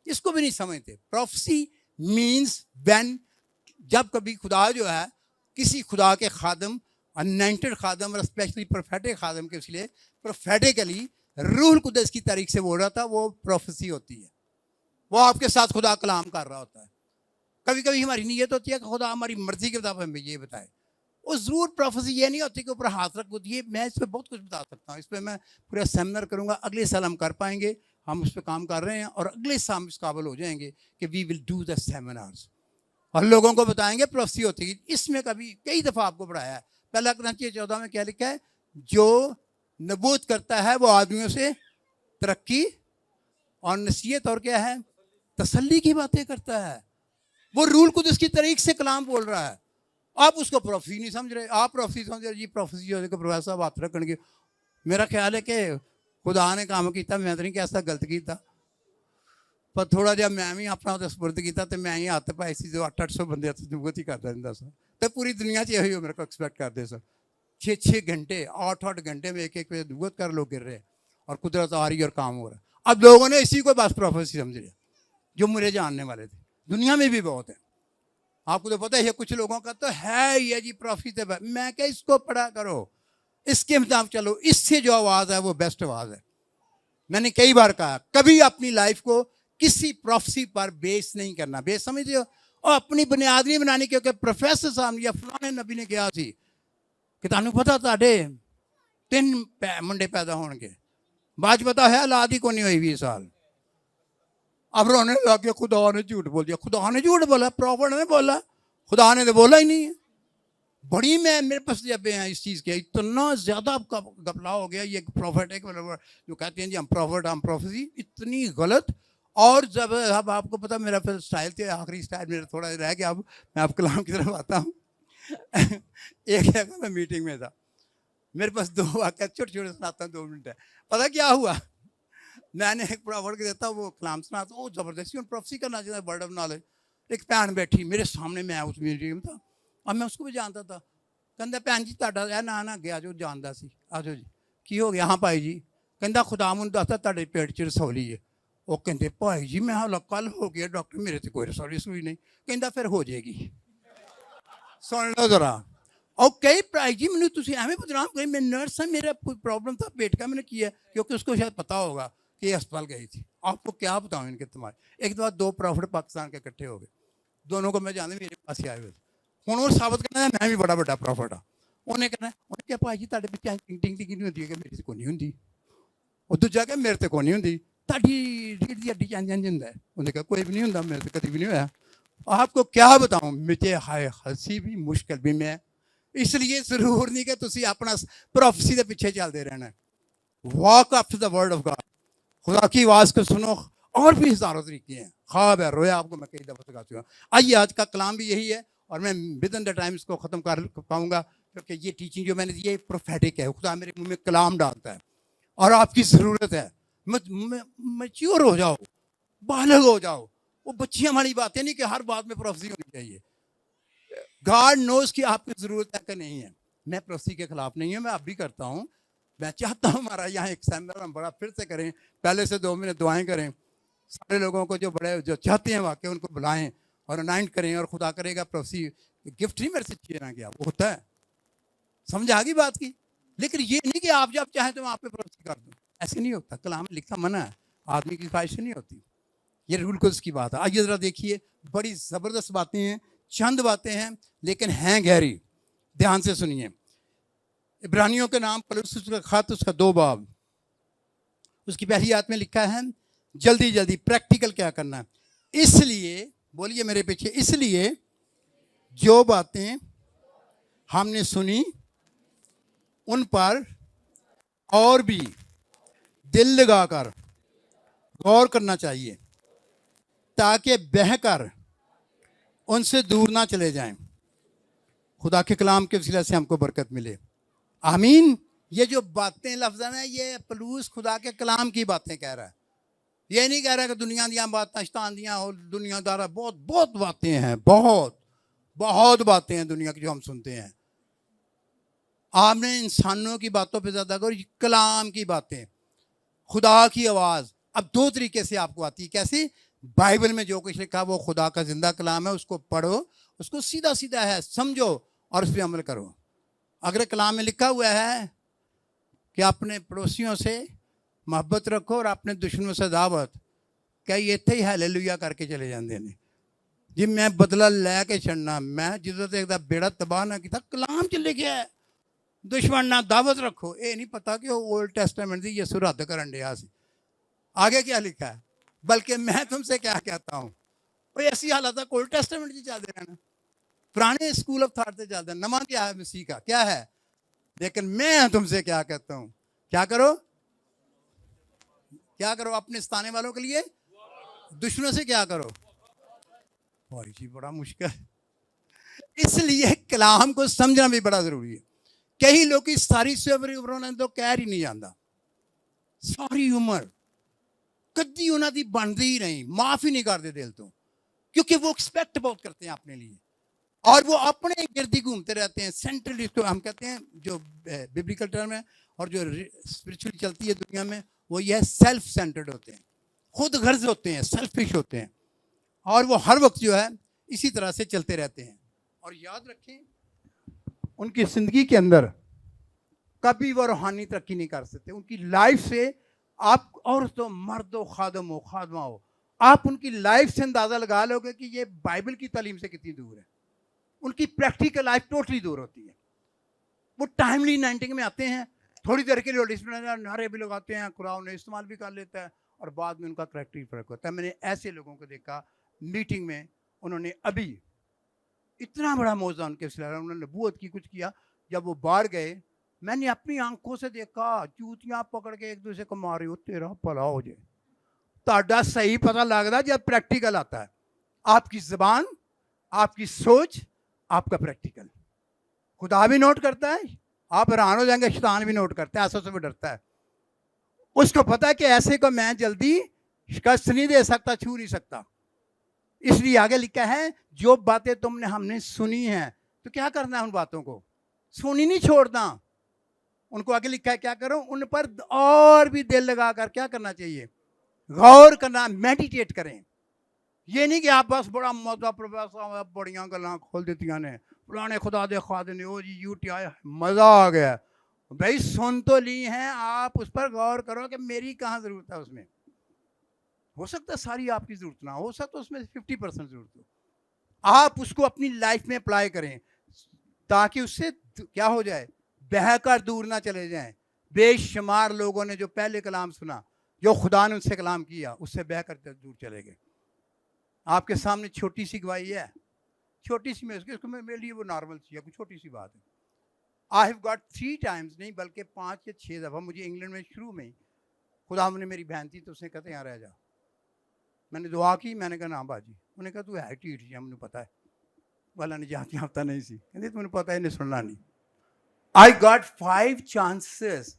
इसको भी नहीं समझते। प्रोफेसी मीन्स व्हेन, जब कभी खुदा जो है किसी खुदा के खादम, अनॉइंटेड खादम और स्पेशली प्रोफेटिक खादम के इसलिए प्रोफेटिकली रूह कुदस की तारीख से बोल रहा था, वो प्रोफेसी होती है। वो आपके साथ खुदा कलाम कर रहा होता है। कभी कभी हमारी नीयत होती है कि खुदा हमारी मर्जी के मुताबिक हमें ये बताए। वो ज़रूर प्रोफेसी ये नहीं होती कि ऊपर हाथ रख होती है। मैं इस पर बहुत कुछ बता सकता हूँ, इस पर मैं पूरा सेमिनार करूँगा, अगले साल हम कर पाएंगे, हम उस पर काम कर रहे हैं, और अगले साल हम इस काबिल हो जाएंगे कि we will do the seminars और लोगों को बताएंगे प्रोफेसी होती है। इसमें कभी कई दफ़ा आपको पढ़ाया है, पहला कुरान 14 में क्या लिखा है, जो नबूत करता है वो आदमियों से तरक्की और नसीहत और क्या है, तसल्ली की बातें करता है। वो रूल कुदस की तरीक से कलाम बोल रहा है, आप उसको प्रोफेसी नहीं समझ रहे। आप प्रोफेसी समझ रहे, जी प्रोफेसी हो जाएगा, प्रोफेसर साहब हाथ रखणगे। मेरा ख्याल है कि खुदा ने काम किया, मैं तो नहीं कहता गलत किया, पर थोड़ा जहा मैं भी अपना तो सपुरद किया, तो मैं ही हत्थ पाए सी, जो 800 बंदे हत्थ जुगत ही करता रहा सर, तो पूरी दुनिया यही मेरे को एक्सपैक्ट करते सर। 6-6 घंटे 8-8 घंटे में एक बजे दुगत कर लोग गिर रहे, और कुदरत आ रही और काम हो रहा है। अब लोगों ने इसी को बस प्रोफेसी समझ लिया, जो मुझे जानने वाले थे। दुनिया में भी बहुत है, आपको तो पता है, कुछ लोगों का तो है ये जी प्रोफेसी। मैं क्या, इसको पढ़ा करो, इसके मुताबिक चलो, इससे जो आवाज़ है वो बेस्ट आवाज़ है। मैंने कई बार कहा, कभी अपनी लाइफ को किसी प्रोफेसी पर बेस नहीं करना। बेस समझते हो, और अपनी बुनियाद नहीं बनानी, क्योंकि प्रोफेसर साहब या फलाने नबी ने कहा सी कि तुहानू पता तुहाडे 3 मुंडे पैदा होणगे, बाद पता है औलाद ही को नहीं हुई 20 साल। अब रोने लग गया, खुदा ने झूठ बोल दिया। खुदा ने झूठ बोला, प्रॉफिट ने बोला, खुदा ने तो बोला ही नहीं है। बड़ी मैं मेरे पास जब हैं इस चीज़ के, इतना ज़्यादा आपका गपला हो गया। ये प्रॉफिट है जो कहते हैं जी हम प्रॉफिट, हम प्रोफेसी, इतनी गलत। और जब अब आपको पता मेरा फिर स्टाइल थे, आखिरी स्टाइल मेरा थोड़ा रह गया, अब मैं आप कलाम की तरफ आता हूँ। एक जगह मैं मीटिंग में था, मेरे पास 2 वाक़या छोटे छोटे सुनाता हूँ, 2 मिनट है। पता क्या हुआ, मैंने एक प्रॉफिट के देता, वो कलाम सुना, तो वो ज़बरदस्ती और प्रोफेसी करना चाहिए, वर्ड ऑफ नॉलेज। एक भैन बैठी मेरे सामने, मैं उस मीटिंग में था, अब मैं उसको भी जानता था। कहता भैन जी ਤੁਹਾਡਾ ਇਹ ਨਾਂ ਨਾ ਗਿਆ ਜੋ ਜਾਣਦਾ ਸੀ, ਆਜੋ ਜੀ, ਕੀ ਹੋ ਗਿਆ? ਹਾਂ ਭਾਈ ਜੀ। ਕਹਿੰਦਾ ਖੁਦਾ ਮੈਨੂੰ ਦੱਸਦਾ ਤੁਹਾਡੇ ਪੇਟ 'ਚ ਰਸੌਲੀ ਹੈ। ਉਹ ਕਹਿੰਦੇ ਭਾਈ ਜੀ ਮੈਂ ਹਾਲਾ ਕੱਲ ਹੋ ਗਿਆ ਡਾਕਟਰ, ਮੇਰੇ ਤੇ ਕੋਈ ਰਸੌਲੀ ਸੂਈ ਨਹੀਂ। ਕਹਿੰਦਾ ਫਿਰ ਹੋ ਜਾਏਗੀ। ਸੁਣ ਲਓ ਜ਼ਰਾ, और कई प्राई जी मैंने तुम एवं बदनाम करी, मैं नर्स है, मेरा कोई प्रॉब्लम था पेट का, मैंने किया क्योंकि उसको शायद पता होगा कि ये अस्पताल गई थी। आपको क्या बताऊँ इनके तुम्हारे। एक दो 2 प्रॉफिट पाकिस्तान के इकट्ठे हो गए, दोनों को मैं जानते मेरे पास ही आए हुए हूँ वो साबित करना मैं भी बड़ा बड़ा प्रॉफिट हाँ। उन्हें कहना उन्हें क्या भाई जी ਤੁਹਾਡੇ ਵਿੱਚ टिंग टिंग टिंग नहीं होती है कि मेरे से को नहीं होती, और दूजा क्या मेरे से को नहीं होती, ਤੁਹਾਡੀ रीढ़ की हड्डी इंज इंज ਹੁੰਦਾ। उन्हें कहा कोई भी नहीं होता, मेरे से कभी भी नहीं होया। आपको क्या बताऊं, मुझे हाय हंसी भी मुश्किल भी मैं, इसलिए जरूर नहीं कि तुम अपना प्रोफेसी के पीछे चलते रहना है। Walk up to the word of God, खुदा की आवाज़ को सुनो। और भी हज़ारों तरीके हैं, ख्वाब है, रोया आपको मैं कई दफ़ा सिखा चुका हूँ। आइए आज का कलाम भी यही है और मैं विद इन द टाइम इसको ख़त्म कर पाऊँगा क्योंकि ये टीचिंग जो मैंने दी है प्रोफेटिक है। खुदा मेरे मुंह में कलाम डालता है और आपकी ज़रूरत है मैच्योर हो जाओ, बालग हो जाओ। वो बच्चियाँ वाली बातें नहीं कि हर बात में प्रोफेसी होनी चाहिए। गॉड नोज कि आपकी ज़रूरत है कि नहीं है। मैं प्रोफेसी के खिलाफ नहीं हूँ, मैं अब भी करता हूँ। मैं चाहता हूँ हमारा यहाँ एक सेमिनार हम बड़ा फिर से करें, पहले से 2 महीने दुआएं करें, सारे लोगों को जो बड़े जो चाहते हैं वाकई उनको बुलाएं और अनाइंट करें और खुदा करेगा प्रोफेसी गिफ्ट नहीं मेरे से चाहिए ना गया, वो होता है। समझ आ गई बात की। लेकिन ये नहीं कि आप जब चाहें तो मैं आप पे प्रोफेसी कर दूँ, ऐसे नहीं होता। कलाम में लिखा मना है, आदमी की ख्वाहिश नहीं होती। ये रूल कुछ की बात है। आइए ज़रा देखिए, बड़ी ज़बरदस्त बातें हैं, चंद बातें हैं लेकिन हैं गहरी। ध्यान से सुनिए। इब्रानियों के नाम पलूस का खत, उसका 2 बाब, उसकी पहली आयत में लिखा है जल्दी जल्दी प्रैक्टिकल क्या करना है। इसलिए बोलिए मेरे पीछे, इसलिए जो बातें हमने सुनी उन पर और भी दिल लगाकर गौर करना चाहिए ताकि बहकर उनसे दूर ना चले जाएं। खुदा के कलाम के वसीले से हमको बरकत मिले, आमीन। ये जो बातें लफ्ज़ हैं ये पलूस खुदा के कलाम की बातें कह रहा है। ये नहीं कह रहा कि दुनिया दियाँ बातें शैतान दियाँ और दुनियादार। बहुत बहुत बातें हैं, बहुत बहुत बातें हैं दुनिया की जो हम सुनते हैं। आपने इंसानों की बातों पे ज़्यादा करो, कलाम की बातें, खुदा की आवाज़। अब 2 तरीके से आपको आती है। कैसे? बाइबल में जो कुछ लिखा वो खुदा का जिंदा कलाम है, उसको पढ़ो, उसको सीधा सीधा है समझो और उस पर अमल करो। अगर कलाम में लिखा हुआ है कि अपने पड़ोसियों से मोहब्बत रखो और अपने दुश्मनों से दावत, क्या ये इत्थे ही हालेलुया करके चले जाते हैं जी मैं बदला लैके छड़ना, मैं जिदों ते एक बेड़ा तबाह ना किया, कलाम च लिखा है दुश्मन ना दावत रखो। ये नहीं पता कि वो ओल्ड टेस्टामेंट की यसू रद्द करन दिया सी। आगे क्या लिखा है? बल्कि मैं तुमसे क्या कहता हूँ, कोई ऐसी हालत है ओल्ड टेस्टामेंट की चलते रहना, पुराने स्कूल ऑफ थॉट से चलते, नमा क्या है मसीह का क्या है। लेकिन मैं तुमसे क्या कहता हूँ, क्या करो, क्या करो अपने सताने वालों के लिए, दुश्मनों से क्या करो। भाई जी बड़ा मुश्किल, इसलिए कलाम को समझना भी बड़ा जरूरी है। कई लोग की सारी उम्र तो कह ही नहीं जाता, सारी उम्र कदी उन्होंने बनती ही नहीं, माफ ही नहीं करते दिल तो, क्योंकि वो एक्सपेक्ट बहुत करते हैं अपने लिए और वो अपने गिर्द घूमते रहते हैं। सेंट्रलिस्ट हम कहते हैं जो बिब्लिकल टर्म है, और जो स्पिरिचुअली चलती है दुनिया में वो ये सेल्फ सेंटर्ड होते हैं, खुद गर्ज होते हैं, सेल्फिश होते हैं, और वो हर वक्त जो है इसी तरह से चलते रहते हैं। और याद रखें उनकी जिंदगी के अंदर कभी वो रूहानी तरक्की नहीं कर सकते। उनकी लाइफ से आप, और तो मर्द हो खादम हो खादमा हो, आप उनकी लाइफ से अंदाज़ा लगा लोगे कि ये बाइबल की तालीम से कितनी दूर है। उनकी प्रैक्टिकल लाइफ टोटली दूर होती है। वो टाइमली 90 में आते हैं, थोड़ी देर के लिए डिसिप्लिन नारे भी लगाते हैं, कुरान ने इस्तेमाल भी कर लेता है, और बाद में उनका करैक्टर फर्क होता है। मैंने ऐसे लोगों को देखा मीटिंग में, उन्होंने अभी इतना बड़ा मौजा उनके सिलसिले, उन्होंने नबूवत की कुछ किया, जब वो बाहर गए मैंने अपनी आंखों से देखा जूतियां पकड़ के एक दूसरे को मारे, हो तेरा भला हो जाए। ताड़ा सही पता लगता जब प्रैक्टिकल आता है, आपकी जबान, आपकी सोच, आपका प्रैक्टिकल। खुदा भी नोट करता है, आप हैरान हो जाएंगे, शैतान भी नोट करता है, ऐसा से भी डरता है। उसको पता है कि ऐसे को मैं जल्दी शिकस्त नहीं दे सकता, छू नहीं सकता। इसलिए आगे लिखा है जो बातें तुमने हमने सुनी हैं, तो क्या करना है उन बातों को, सुनी नहीं छोड़ना। उनको आगे लिखा है क्या करो, उन पर और भी दिल लगाकर क्या करना चाहिए, गौर करना, मेडिटेट करें। ये नहीं कि आप बस बड़ा मौका प्रोफेसर बड़ियां गल्लां खोल देती ने, पुराने खुदा दे खादे ने, ओ जी यूटी आया, मज़ा आ गया। भाई सुन तो ली हैं, आप उस पर गौर करो कि मेरी कहाँ ज़रूरत है उसमें। हो सकता है सारी आपकी ज़रूरत ना हो सकता उसमें 50% ज़रूरत हो। आप उसको अपनी लाइफ में अप्लाई करें ताकि उससे क्या हो जाए, बहकर दूर ना चले जाएं। बेशुमार लोगों ने जो पहले कलाम सुना, जो खुदा ने उनसे कलाम किया, उससे बहकर दूर चले गए। आपके सामने छोटी सी गवाही है, छोटी सी, में उसको मेरे लिए वो नॉर्मल चीज़ है, छोटी सी बात है। आई हैव गॉट 3 टाइम्स, नहीं बल्कि 5 या 6 दफ़ा, मुझे इंग्लैंड में शुरू में खुदा ने मेरी बहन थी तो उसने कहते यहाँ रह जा। मैंने दुआ की, मैंने कहा ना बाजी, उन्होंने कहा तू है ढीठ जी, हमने पता है वाला ने जाती हफ्ता नहीं सी, कहते तुमने पता है इन्हें सुनना नहीं। आई गॉट 5 चांसेस,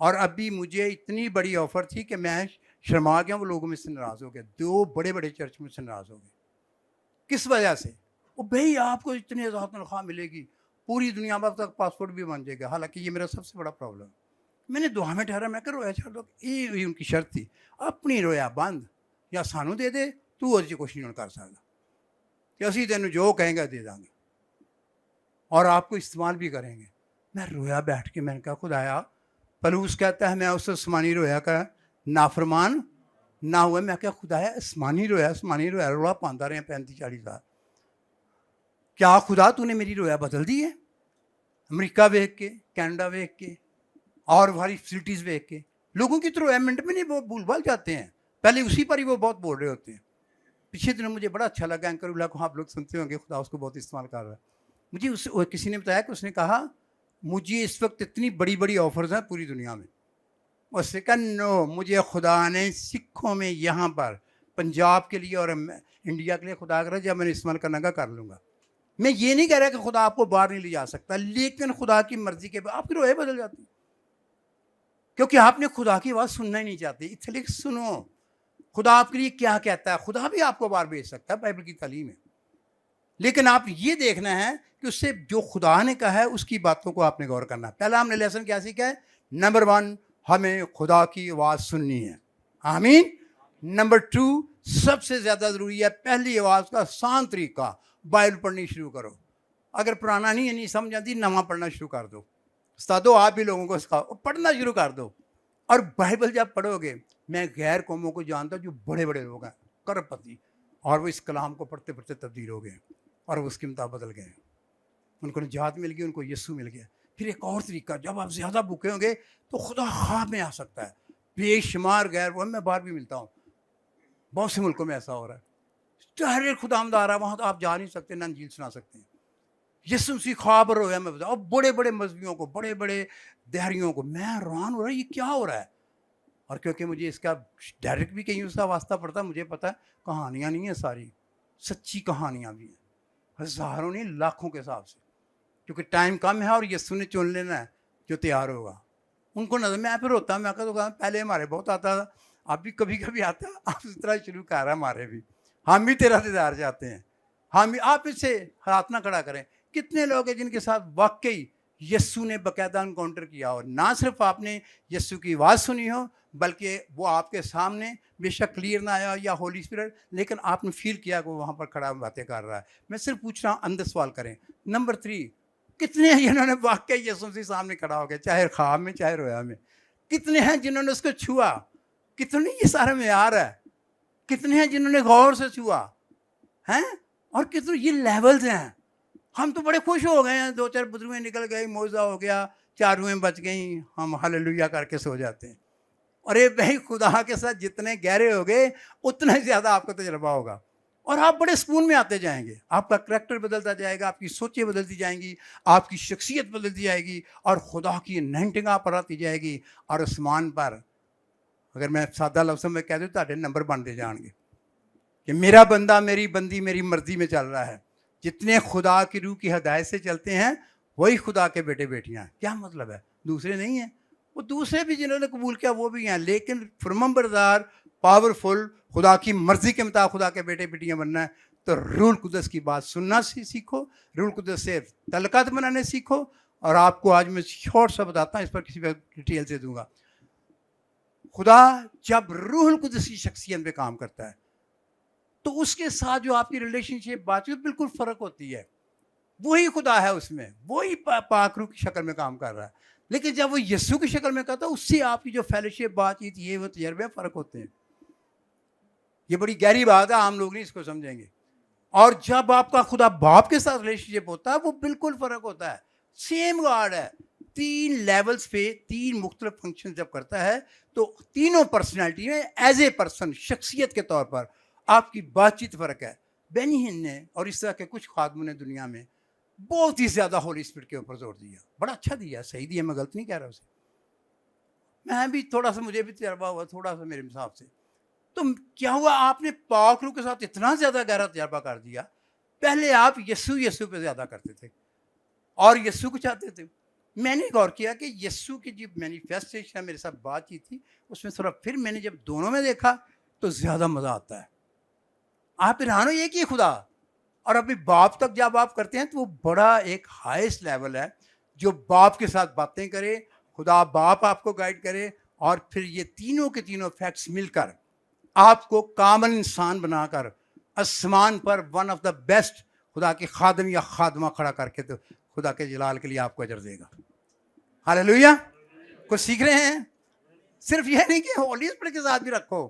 और अभी मुझे इतनी बड़ी ऑफर थी कि मैं शर्मा गया, वो लोगों में से नाराज़ हो गए। 2 बड़े बड़े चर्च में से नाराज़ हो गए। किस वजह से? वो भाई आपको इतनी ज़्यादा तनख्वाह मिलेगी, पूरी दुनिया में तक पासपोर्ट भी बन जाएगा। हालांकि ये मेरा सबसे बड़ा प्रॉब्लम। मैंने दुआ में ठहरा, मैं कर रोया छड़ दो, ये उनकी शर्त थी, अपनी रोया बंद या सानू दे दे, तू और कुछ नहीं कर सकता कि असी तेन जो कहेंगे दे देंगे और आपको इस्तेमाल भी करेंगे। मैं रोया बैठ के, मैंने कहा खुदाया, पलूस कहता है मैं उस आसमानी रोया का नाफरमान ना हुआ। मैं क्या खुदाया आसमानी रोया रोड़ा पाता रहे 35-40 साल, क्या खुदा तूने मेरी रोया बदल दी है? अमेरिका वेख के, कनाडा वेख के और हमारी फैसिलिटीज़ वेख के लोगों की तो रोया मिनट में नहीं, वो भूल भाल जाते हैं, पहले उसी पर ही वो बहुत बोल रहे होते हैं। पिछले दिनों मुझे बड़ा अच्छा लगा, एंकर उल्ला को आप लोग सुनते होंगे, खुदा उसको बहुत इस्तेमाल कर रहा है। मुझे उस किसी ने बताया कि उसने कहा मुझे इस वक्त इतनी बड़ी बड़ी ऑफर्स हैं पूरी दुनिया में। उसने कहा नो, मुझे खुदा ने सिखों में यहाँ पर पंजाब के लिए और इंडिया के लिए खुदा कर, जब मैंने इस्तेमाल करना का कर लूँगा। मैं ये नहीं कह रहा कि खुदा आपको बाहर नहीं ले जा सकता, लेकिन खुदा की मर्जी के बाद आपकी रोए बदल जाती, क्योंकि आपने खुदा की आवाज़ सुनना ही नहीं चाहती। इसलिए सुनो खुदा आपके लिए क्या कहता है। खुदा भी आपको बाहर भेज सकता है, बाइबल की तालीम है, लेकिन आप ये देखना है कि उससे जो खुदा ने कहा है उसकी बातों को आपने गौर करना है। पहला हमने लेसन क्या सीखा है? नंबर 1, हमें खुदा की आवाज़ सुननी है। आमीन। नंबर 2, सबसे ज़्यादा ज़रूरी है पहली आवाज़ का आसान तरीका, बाइबल पढ़नी शुरू करो। अगर पुराना नहीं समझ आती, नवा पढ़ना शुरू कर दो। उस्तादो आप भी लोगों को सिखाओ, पढ़ना शुरू कर दो। और बाइबल जब पढ़ोगे, मैं गैर कौमों को जानता हूँ जो बड़े बड़े लोग हैं, करपति, और वो इस कलाम को पढ़ते पढ़ते तब्दील हो गए और उसके मुताबिक बदल गए। उनको निजात मिल गई, उनको यीशु मिल गया। फिर एक और तरीका, जब आप ज़्यादा भूखे होंगे तो खुदा ख्वाब में आ सकता है। बेशुमार गैर, वो मैं बाहर भी मिलता हूँ, बहुत से मुल्कों में ऐसा हो रहा है, डायरेक्ट खुदावंद आ रहा है, वहाँ तो आप जा नहीं सकते, ना इंजील सुना सकते हैं। यीशु मसीह ख्वाब रोया में बताओ, बड़े बड़े मजहबियों को, बड़े बड़े दहरियों को, मैं हैरान हो रहा है ये क्या हो रहा है। और क्योंकि मुझे इसका डायरेक्ट भी कहीं उसका वास्ता पड़ता, मुझे पता है कहानियाँ नहीं है, सारी सच्ची कहानियाँ भी हैं, हज़ारों नहीं लाखों के हिसाब से, क्योंकि टाइम कम है और यीशु ने चुन लेना है जो तैयार होगा। उनको नजर, मैं फिर होता, मैं कहता पहले हमारे बहुत आता था, अब भी कभी कभी आता, आप इस तरह शुरू कर रहा है हमारे भी, हम भी तेरा दीदार चाहते हैं, हम भी। आप इससे हाथ ना खड़ा करें। कितने लोग हैं जिनके साथ वाकई यीशु ने बाकायदा इनकाउंटर किया हो, ना सिर्फ आपने यीशु की आवाज़ सुनी हो, बल्कि वो आपके सामने बेशक क्लियर ना आया या होली स्पिरिट, लेकिन आपने फील किया कि वो वहाँ पर खड़ा बातें कर रहा है। मैं सिर्फ पूछ रहा हूँ, अंदर सवाल करें। नंबर 3, कितने हैं जिन्होंने वाकई यीशु के सामने खड़ा हो गया, चाहे ख्वाब में चाहे रोया में? कितने हैं जिन्होंने उसको छुआ? कितने, ये सारा मेयार है। कितने हैं जिन्होंने गौर से छुआ हैं? और कितने, ये लेवल्स हैं। हम तो बड़े खुश हो गए हैं, 2-4 बुजुर्गें निकल गई, मौजा हो गया, 4 रूहें बच गई, हम हालेलुया करके सो जाते हैं। अरे भाई, खुदा के साथ जितने गहरे हो गए उतना ही ज़्यादा आपको तजर्बा होगा और आप बड़े सुकून में आते जाएंगे। आपका करैक्टर बदलता जाएगा, आपकी सोचें बदलती जाएंगी, आपकी शख्सियत बदलती जाएगी और खुदा की अनाइंटिंग आप पर आती जाएगी। और आसमान पर, अगर मैं सादा लफ्ज़ों में कह दूँ, ताड़े नंबर बनते जाएंगे कि मेरा बंदा, मेरी बंदी मेरी मर्जी में चल रहा है। जितने खुदा की रूह की हदायत से चलते हैं वही खुदा के बेटे बेटियां। क्या मतलब है? दूसरे नहीं हैं, वो दूसरे भी जिन्होंने कबूल किया वो भी हैं, लेकिन फरमाबरदार, पावरफुल, खुदा की मर्जी के मुताबिक खुदा के बेटे बेटियां बनना है तो रूहुल कुद्दस की बात सुनना सीखो, रूहुल कुद्दस से तलक़ात बनाने सीखो। और आपको आज मैं शॉर्ट सा बताता हूँ, इस पर किसी पर डिटेल से दूंगा। खुदा जब रूहुल कुद्दस की शख्सियत पे काम करता है तो उसके साथ जो आपकी रिलेशनशिप बातचीत बिल्कुल फ़र्क होती है, वही खुदा है उसमें, वही पाक रूह की शक्ल में काम कर रहा है। लेकिन जब वो यीशु की शक्ल में करता है, उससे आपकी जो फेलोशिप, बातचीत, ये वो तजर्बे फ़र्क होते हैं। ये बड़ी गहरी बात है, आम लोग नहीं इसको समझेंगे। और जब आपका खुदा बाप के साथ रिलेशनशिप होता है, वो बिल्कुल फ़र्क होता है। सेम गॉड है, 3 लेवल्स पे 3 मुख्तलिफ फंक्शन जब करता है, तो तीनों पर्सनैलिटी में एज ए पर्सन, शख्सियत के तौर पर आपकी बातचीत फ़र्क है। बेनी हिन ने और इस तरह के कुछ खादमों ने दुनिया में बहुत ही ज़्यादा होली स्पिरिट के ऊपर जोर दिया। बड़ा अच्छा दिया, सही दिया, मैं गलत नहीं कह रहा उसे। मैं भी थोड़ा सा, मुझे भी तजर्बा हुआ थोड़ा सा मेरे हिसाब से। तो क्या हुआ, आपने पाक रूह के साथ इतना ज़्यादा गहरा तजर्बा कर दिया। पहले आप यस्सु यस्सु पे ज़्यादा करते थे और यस्सु को चाहते थे। मैंने गौर किया कि यस्सु की जो मैनिफेस्टेशन मेरे साथ बातचीत थी, उसमें थोड़ा, फिर मैंने जब दोनों में देखा तो ज़्यादा मज़ा आता है। आप हैरान हो, एक ही खुदा। और अभी बाप तक जब आप करते हैं तो वो बड़ा एक हाईएस्ट लेवल है, जो बाप के साथ बातें करे, खुदा बाप आपको गाइड करे, और फिर ये तीनों के तीनों फैक्ट्स मिलकर आपको कामल इंसान बनाकर आसमान पर वन ऑफ द बेस्ट खुदा के खादम या खादमा खड़ा करके तो खुदा के जलाल के लिए आपको अजर देगा। हालेलुया। कुछ सीख रहे हैं? सिर्फ यह नहीं कि होली स्पिरिट के साथ भी रखो,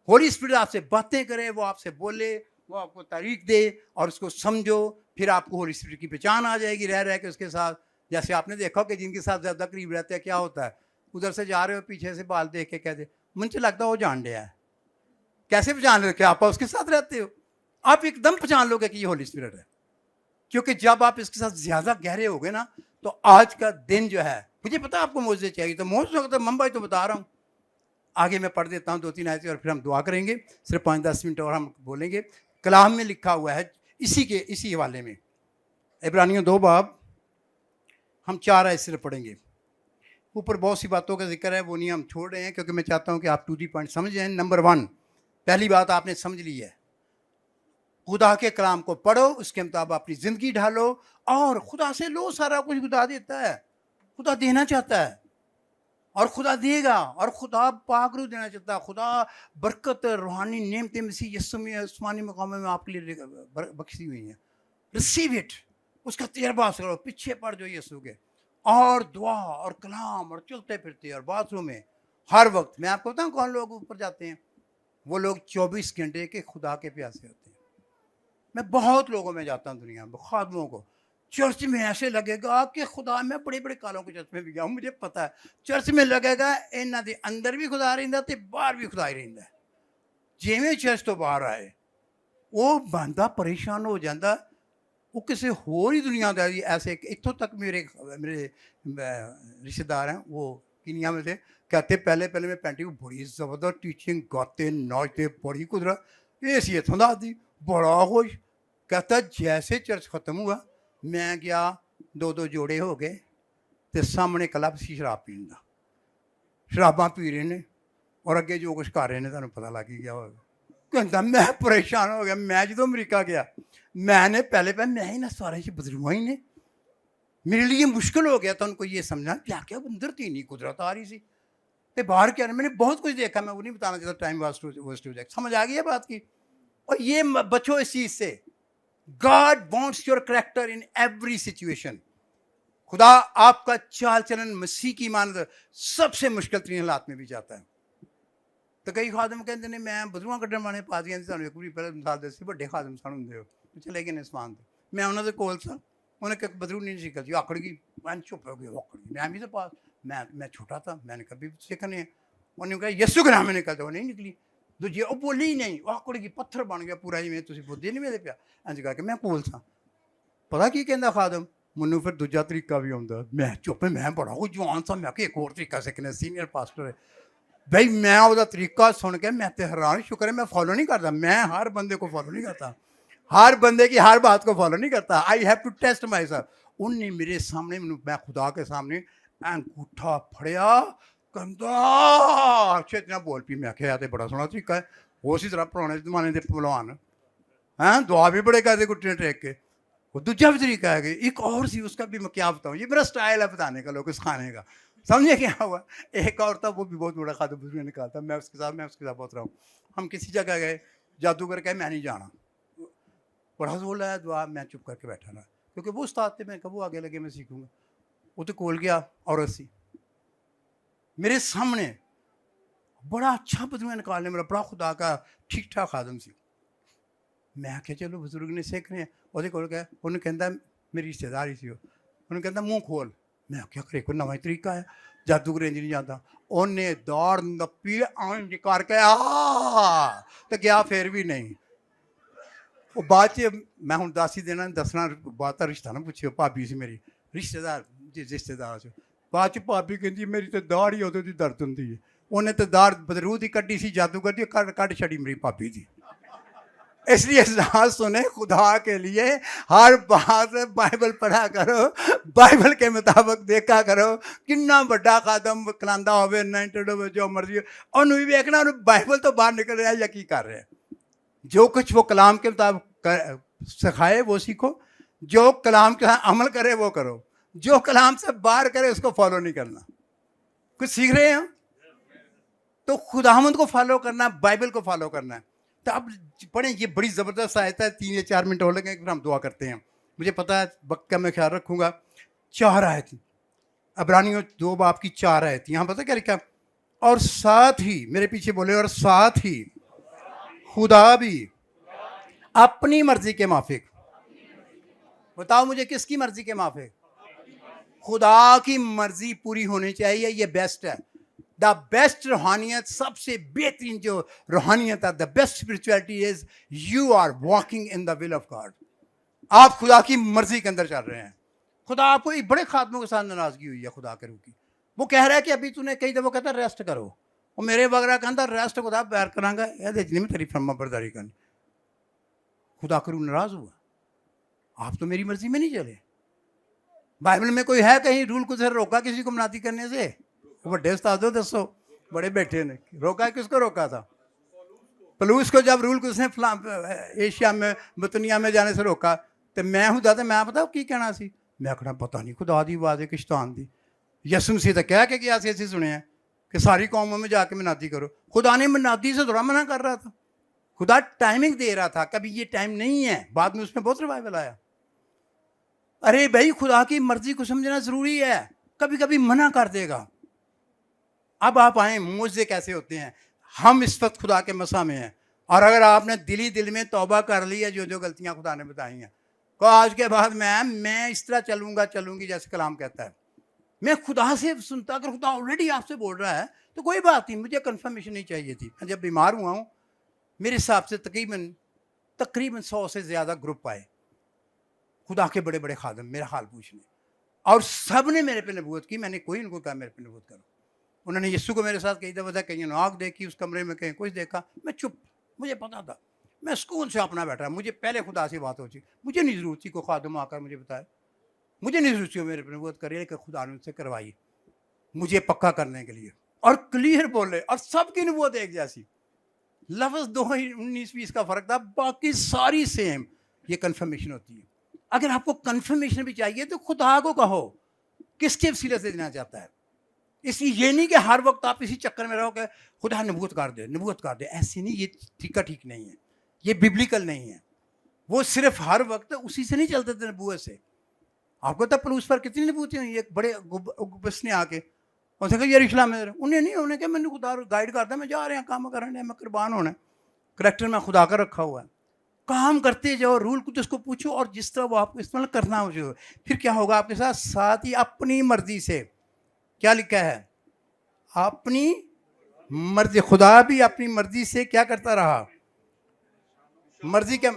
होली स्पिरिट आपसे बातें करे, वो आपसे बोले, वो आपको तारीख दे और उसको समझो, फिर आपको होली स्पिरिट की पहचान आ जाएगी रह रह के उसके साथ। जैसे आपने देखा कि जिनके साथ ज़्यादा करीब रहते हैं, क्या होता है, उधर से जा रहे हो, पीछे से बाल देख के कहते मुझे लगता है वो जान लिया है। कैसे पहचान लोगे? आप उसके साथ रहते हो, आप एकदम पहचान लोगे कि ये होली स्पिरिट है। क्योंकि जब आप इसके साथ ज़्यादा गहरे हो गए ना, तो आज का दिन जो है, मुझे पता है आपको मोज़े चाहिए, तो मोज़े तो मुंबई तो बता रहा हूँ। आगे मैं पढ़ देता हूँ 2-3 आयतें और फिर हम दुआ करेंगे। सिर्फ 5-10 मिनट और हम बोलेंगे। कलाम में लिखा हुआ है इसी हवाले में, इब्रानियों 2 बाब, हम 4 आयत सिर्फ पढ़ेंगे। ऊपर बहुत सी बातों का जिक्र है, वो नहीं हम छोड़ रहे हैं, क्योंकि मैं चाहता हूँ कि आप 2 दी पॉइंट समझ जाएं। नंबर 1, पहली बात आपने समझ ली है, खुदा के कलाम को पढ़ो, उसके मुताबिक अपनी ज़िंदगी ढालो और खुदा से लो। सारा कुछ खुदा देता है, खुदा देना चाहता है और खुदा देगा, और खुदा पाक रूह देना चाहता है। खुदा बरकत, रूहानी नेमतें मसीह यीशु में आसमानी मकाम में आपके लिए बख्शी हुई हैं। रिसीव इट, उसका तजर्बा करो, पीछे पड़ जाओ यीशु के, और दुआ और कलाम और चलते फिरते और बाथरूम में हर वक्त। मैं आपको बताऊँ कौन लोग ऊपर जाते हैं? वो लोग 24 घंटे के खुदा के प्यासे होते हैं। मैं बहुत लोगों में जाता हूँ दुनिया में, खादमों को, चर्च में ऐसे लगेगा कि खुदा, मैं बड़े बड़े कालों के चर्च में भी गया हूँ, मुझे पता है, चर्च में लगेगा इन्हों के अंदर भी खुदा रहिंदा ते बाहर भी खुदा ही रहिंदा। जिवें चर्च तो बाहर आए, वो बंदा परेशान हो जाता, वो किसी होर ही दुनियादारी। ऐसे इतों तक मेरे रिश्तेदार हैं, वो किनिया में थे, कहते पहले मैं पेंटिंग बड़ी ज़बरदस्त टीचिंग, गाते नाचते, बड़ी कुदरत, ये सी इतों दा दी, बड़ा खुश। कहता जैसे चर्च ख़त्म हुआ, मैं गया, 2-2 जोड़े हो गए, तो सामने क्लब सी शराब पीन का, शराबा पी रहे ने और अगे जो कुछ कर रहे हैं तुहानूं पता लग ही गया होगा। कहता मैं परेशान हो गया। मैं जो अमरीका गया, मैंने पहले मैं इन्हें सारे बदलूआ ही ने, मेरे लिए मुश्किल हो गया था उनको ये समझना क्या क्या अंदर थी नहीं कुदरत आ रही सी, तो बाहर क्या, मैंने बहुत कुछ देखा, मैं वो नहीं बताना चाहता, टाइम वेस्ट। समझ आ गई है बात की? और ये बचो इस चीज़ से। God wants your character in every situation. खुदा आपका चाल चलन मसीह की ईमानदार सबसे मुश्किल तरीन हालात में भी जाता है। तो कई खादम कहते हैं मैं बदलूआ कड्डण वाले पादियां सानूं एक बारी पहले मिसाल दसी, बड़े खादम सानूं हुंदे हो, चले गए ने आसमान ते, मैं उन्हां दे कोल सा, उन्हें कभी बदलू नहीं सीखा जी, आकड़ गई, मैं चुप हो गया, आकड़ गई। मैं भी तो पास, मैं छोटा था, मैंने कभी सीखा नहीं। उन्हें कहा यीशु के नाम में निकलता, वो नहीं निकली। दूजी वो बोली ही नहीं, वो आकड़ गई, पत्थर बन गया पूरा, जिवें तुसीं बुद्धि नहीं मेरे पिया इंज करके। मैं कोल सा, पता की कहता खादम, मैनू फिर दूजा तरीका भी आउंदा। मैं चुप, मैं बड़ा कोई जवान सा, मैं एक होर तरीका सीखना, सीनियर पास्टर है भाई। मैं वो तरीका सुन के मैं तो हैरान, शुक्र है मैं फॉलो नहीं करता, मैं हर बंदे को फॉलो नहीं करता, हर बंदे की हर बात को फॉलो नहीं करता। I have to test myself. उन्हें मेरे सामने, मैं खुदा के सामने अंगूठा फड़िया, कहता अच्छे इतना बोल पी। मैं क्या बड़ा सोहना तरीका है, उसी तरह पुराने जमाने के पहलवान हैं, दुआ भी बड़े कहते घुटने टेक के। वो दूजा भी तरीका है कि एक और सी, उसका भी मैं क्या बताऊँ, ये मेरा स्टाइल है बताने का, लोग सिखाने का। समझे क्या हुआ? एक और था, वो भी बहुत बड़ा खादम बुजुर्ग ने कहा था, मैं उसके साथ बहुत रहा हूँ। हम किसी जगह गए, जादूगर कहे मैं नहीं जाना, बड़ा जोर लाया दुआ, मैं चुप करके बैठा रहा, क्योंकि वो उस्ताद थे, मैं कब वो आगे लगे मैं सीखूंगा। वो तो कोल गया औरत सी मेरे सामने, बड़ा अच्छा बदलू निकालने मेरा, बड़ा खुदा का ठीक ठाक आदम सी। मैं आख्या चलो बजुर्ग ने सीख रहे हैं, ਉਹਦੇ ਕੋਲ ਗਿਆ, ਉਹਨੂੰ ਕਹਿੰਦਾ ਮੇਰੀ ਰਿਸ਼ਤੇਦਾਰੀ ਸੀ, ਉਹਨੂੰ ਕਹਿੰਦਾ ਮੂੰਹ ਖੋਲ। ਮੈਂ ਆਖਿਆ ਘਰੇ ਕੋਈ ਨਵਾਂ ਤਰੀਕਾ ਹੈ, ਜਾਦੂਗਰ ਇੰਜ ਨਹੀਂ ਜਾਂਦਾ। ਉਹਨੇ ਦੌੜ ਨੱਪੀ ਇੰਜ ਕਰਕੇ ਆ ਤੇ ਗਿਆ, ਫਿਰ ਵੀ ਨਹੀਂ। ਉਹ ਬਾਅਦ 'ਚ ਮੈਂ ਹੁਣ ਦੱਸ ਹੀ ਦੇਣਾ, ਦੱਸਣਾ ਬਾਅਦ ਤਾਂ ਰਿਸ਼ਤਾ ਨਾ ਪੁੱਛਿਓ, ਭਾਬੀ ਸੀ ਮੇਰੀ ਰਿਸ਼ਤੇਦਾਰ, ਰਿਸ਼ਤੇਦਾਰ 'ਚ। ਬਾਅਦ 'ਚ ਭਾਬੀ ਕਹਿੰਦੀ ਮੇਰੀ ਤਾਂ ਦਾੜ ਹੀ ਉਹਦੇ ਦੀ ਦਰਦ ਹੁੰਦੀ ਹੈ। ਉਹਨੇ ਤਾਂ ਦਾੜ ਬਦਰੂ ਦੀ ਕੱਢੀ ਸੀ, ਜਾਦੂਗਰ ਦੀ ਕੱਢ ਛੜੀ ਮੇਰੀ ਭਾਬੀ ਦੀ। इसलिए साथ सुने खुदा के लिए हर बात बाइबल पढ़ा करो, बाइबल के मुताबिक देखा करो। किन्ना बड़ा कदम कलांदा होवे, नाइटेड होवे, जो मर्जी, और भी देखना बाइबल तो बाहर निकल रहा है या की कर रहे हैं। जो कुछ वो कलाम के मुताबिक सिखाए वो सीखो, जो कलाम के साथ अमल करे वो करो, जो कलाम से बाहर करे उसको फॉलो नहीं करना। कुछ सीख रहे हैं तो खुदावंद को फॉलो करना, बाइबल को फॉलो करना है। तो अब पढ़ें, ये बड़ी ज़बरदस्त आयत है। 3 या 4 मिनट हो लगे, फिर हम दुआ करते हैं। मुझे पता है वक्त का मैं ख्याल रखूँगा। 4 आयत, इब्रानियों 2 बाब की 4 आयत। यहाँ पता क्या लिखा, और साथ ही, मेरे पीछे बोले, और साथ ही खुदा भी अपनी मर्जी के माफिक, बताओ मुझे किसकी मर्जी के माफिक? खुदा की मर्जी पूरी होनी चाहिए, ये बेस्ट है। द बेस्ट रूहानियत, सबसे बेहतरीन जो रूहानियत है, the best spirituality is you are walking in the will of God. आप खुदा की मर्जी के अंदर चल रहे हैं। खुदा आपको एक बड़े खात्मों के साथ नाराजगी हुई है खुदा के रूह की। वो कह रहा है कि अभी तूने कई दफ़ा कहता रेस्ट करो, वो मेरे वगैरह कहता रेस्ट खुदा प्यार करांगा, ये तेरी फर्मा बरदारी करनी। खुदा के रूह नाराज हुआ, आप तो मेरी मर्जी में नहीं चले। बाइबल में कोई है कहीं रूल कुछ रोका किसी को मनाती करने से? बड़े उस्ताद हो, दसो, बड़े बैठे ने, रोका किसको रोका था? पलूस को जब रूल उसने एशिया में बतनिया में जाने से रोका, तो मैं हूँ दादा, मैं पता की कहना सी, मैं आखना पता नहीं खुदा दी आवाज़ है कि शैतान दी। यसु मसीह तो कह के गया सी, असं सुने हैं कि सारी कौमों में जाके मनादी करो। खुदा ने मनादी से थोड़ा मना कर रहा था, खुदा टाइमिंग दे रहा था, कभी ये टाइम नहीं है। बाद में उसमें बहुत रिवाइवल आया। अरे भाई, खुदा की मर्जी को समझना ज़रूरी है, कभी कभी मना कर देगा। अब आप आए, मुझसे कैसे होते हैं? हम इस वक्त खुदा के मसा में हैं, और अगर आपने दिल में तौबा कर ली है, जो जो गलतियां खुदा ने बताई हैं, तो आज के बाद मैं इस तरह चलूंगी जैसे कलाम कहता है। मैं खुदा से सुनता, अगर खुदा ऑलरेडी आपसे बोल रहा है तो कोई बात नहीं, मुझे कंफर्मेशन नहीं चाहिए थी। मैं जब बीमार हुआ हूँ, मेरे हिसाब से तकरीबन 100 से ज़्यादा ग्रुप आए, खुदा के बड़े बड़े खादम, मेरा हाल पूछने, और सब ने मेरे पे नबूवत की। मैंने कोई उनको कहा मेरे पे नबूवत करो। उन्होंने यीशु को मेरे साथ कई दफ़ा था, कहीं आग देखी उस कमरे में, कहीं कुछ देखा, मैं चुप, मुझे पता था, मैं सुकून से अपना बैठा। मुझे पहले खुदा से बात होती, मुझे नहीं ज़रूरत थी को खादम आकर मुझे बताए, मुझे नहीं ज़रूरत थी मेरे पे नबूवत करे, लेकिन खुदा ने उससे करवाई मुझे पक्का करने के लिए, और क्लियर बोले, और सबकी नबूवत एक जैसी। लफ्ज़ 2-19-20 का फ़र्क था, बाकी सारी सेम। ये कन्फर्मेशन होती है। अगर आपको कन्फर्मेशन भी चाहिए तो खुदा को कहो किसके वसीले से देना चाहता है। इसलिए ये नहीं कि हर वक्त आप इसी चक्कर में रहो कि खुदा नबूवत कर दे, ऐसे नहीं, ये तरीका ठीक नहीं है, ये बिब्लिकल नहीं है। वो सिर्फ हर वक्त उसी से नहीं चलते थे नबूवत से। आपको तब पलूस पर कितनी नबूवतें हुई, एक बड़े गुब्बस ने आके उनसे कहा यरूशलेम में, उन्हें नहीं, उन्हें क्या मैंने खुदा गाइड करता, मैं जा रहे हैं काम करने, मैं कुर्बान होना है, करैक्टर में खुदा का रखा हुआ है, काम करते जाओ, रूल कुछ उसको पूछो, और जिस तरह वो आपको इस्तेमाल करना हो जो, फिर क्या होगा आपके साथ? साथ ही अपनी मर्जी से, क्या लिखा है? अपनी मर्जी। खुदा भी अपनी मर्जी से क्या करता रहा? मर्जी के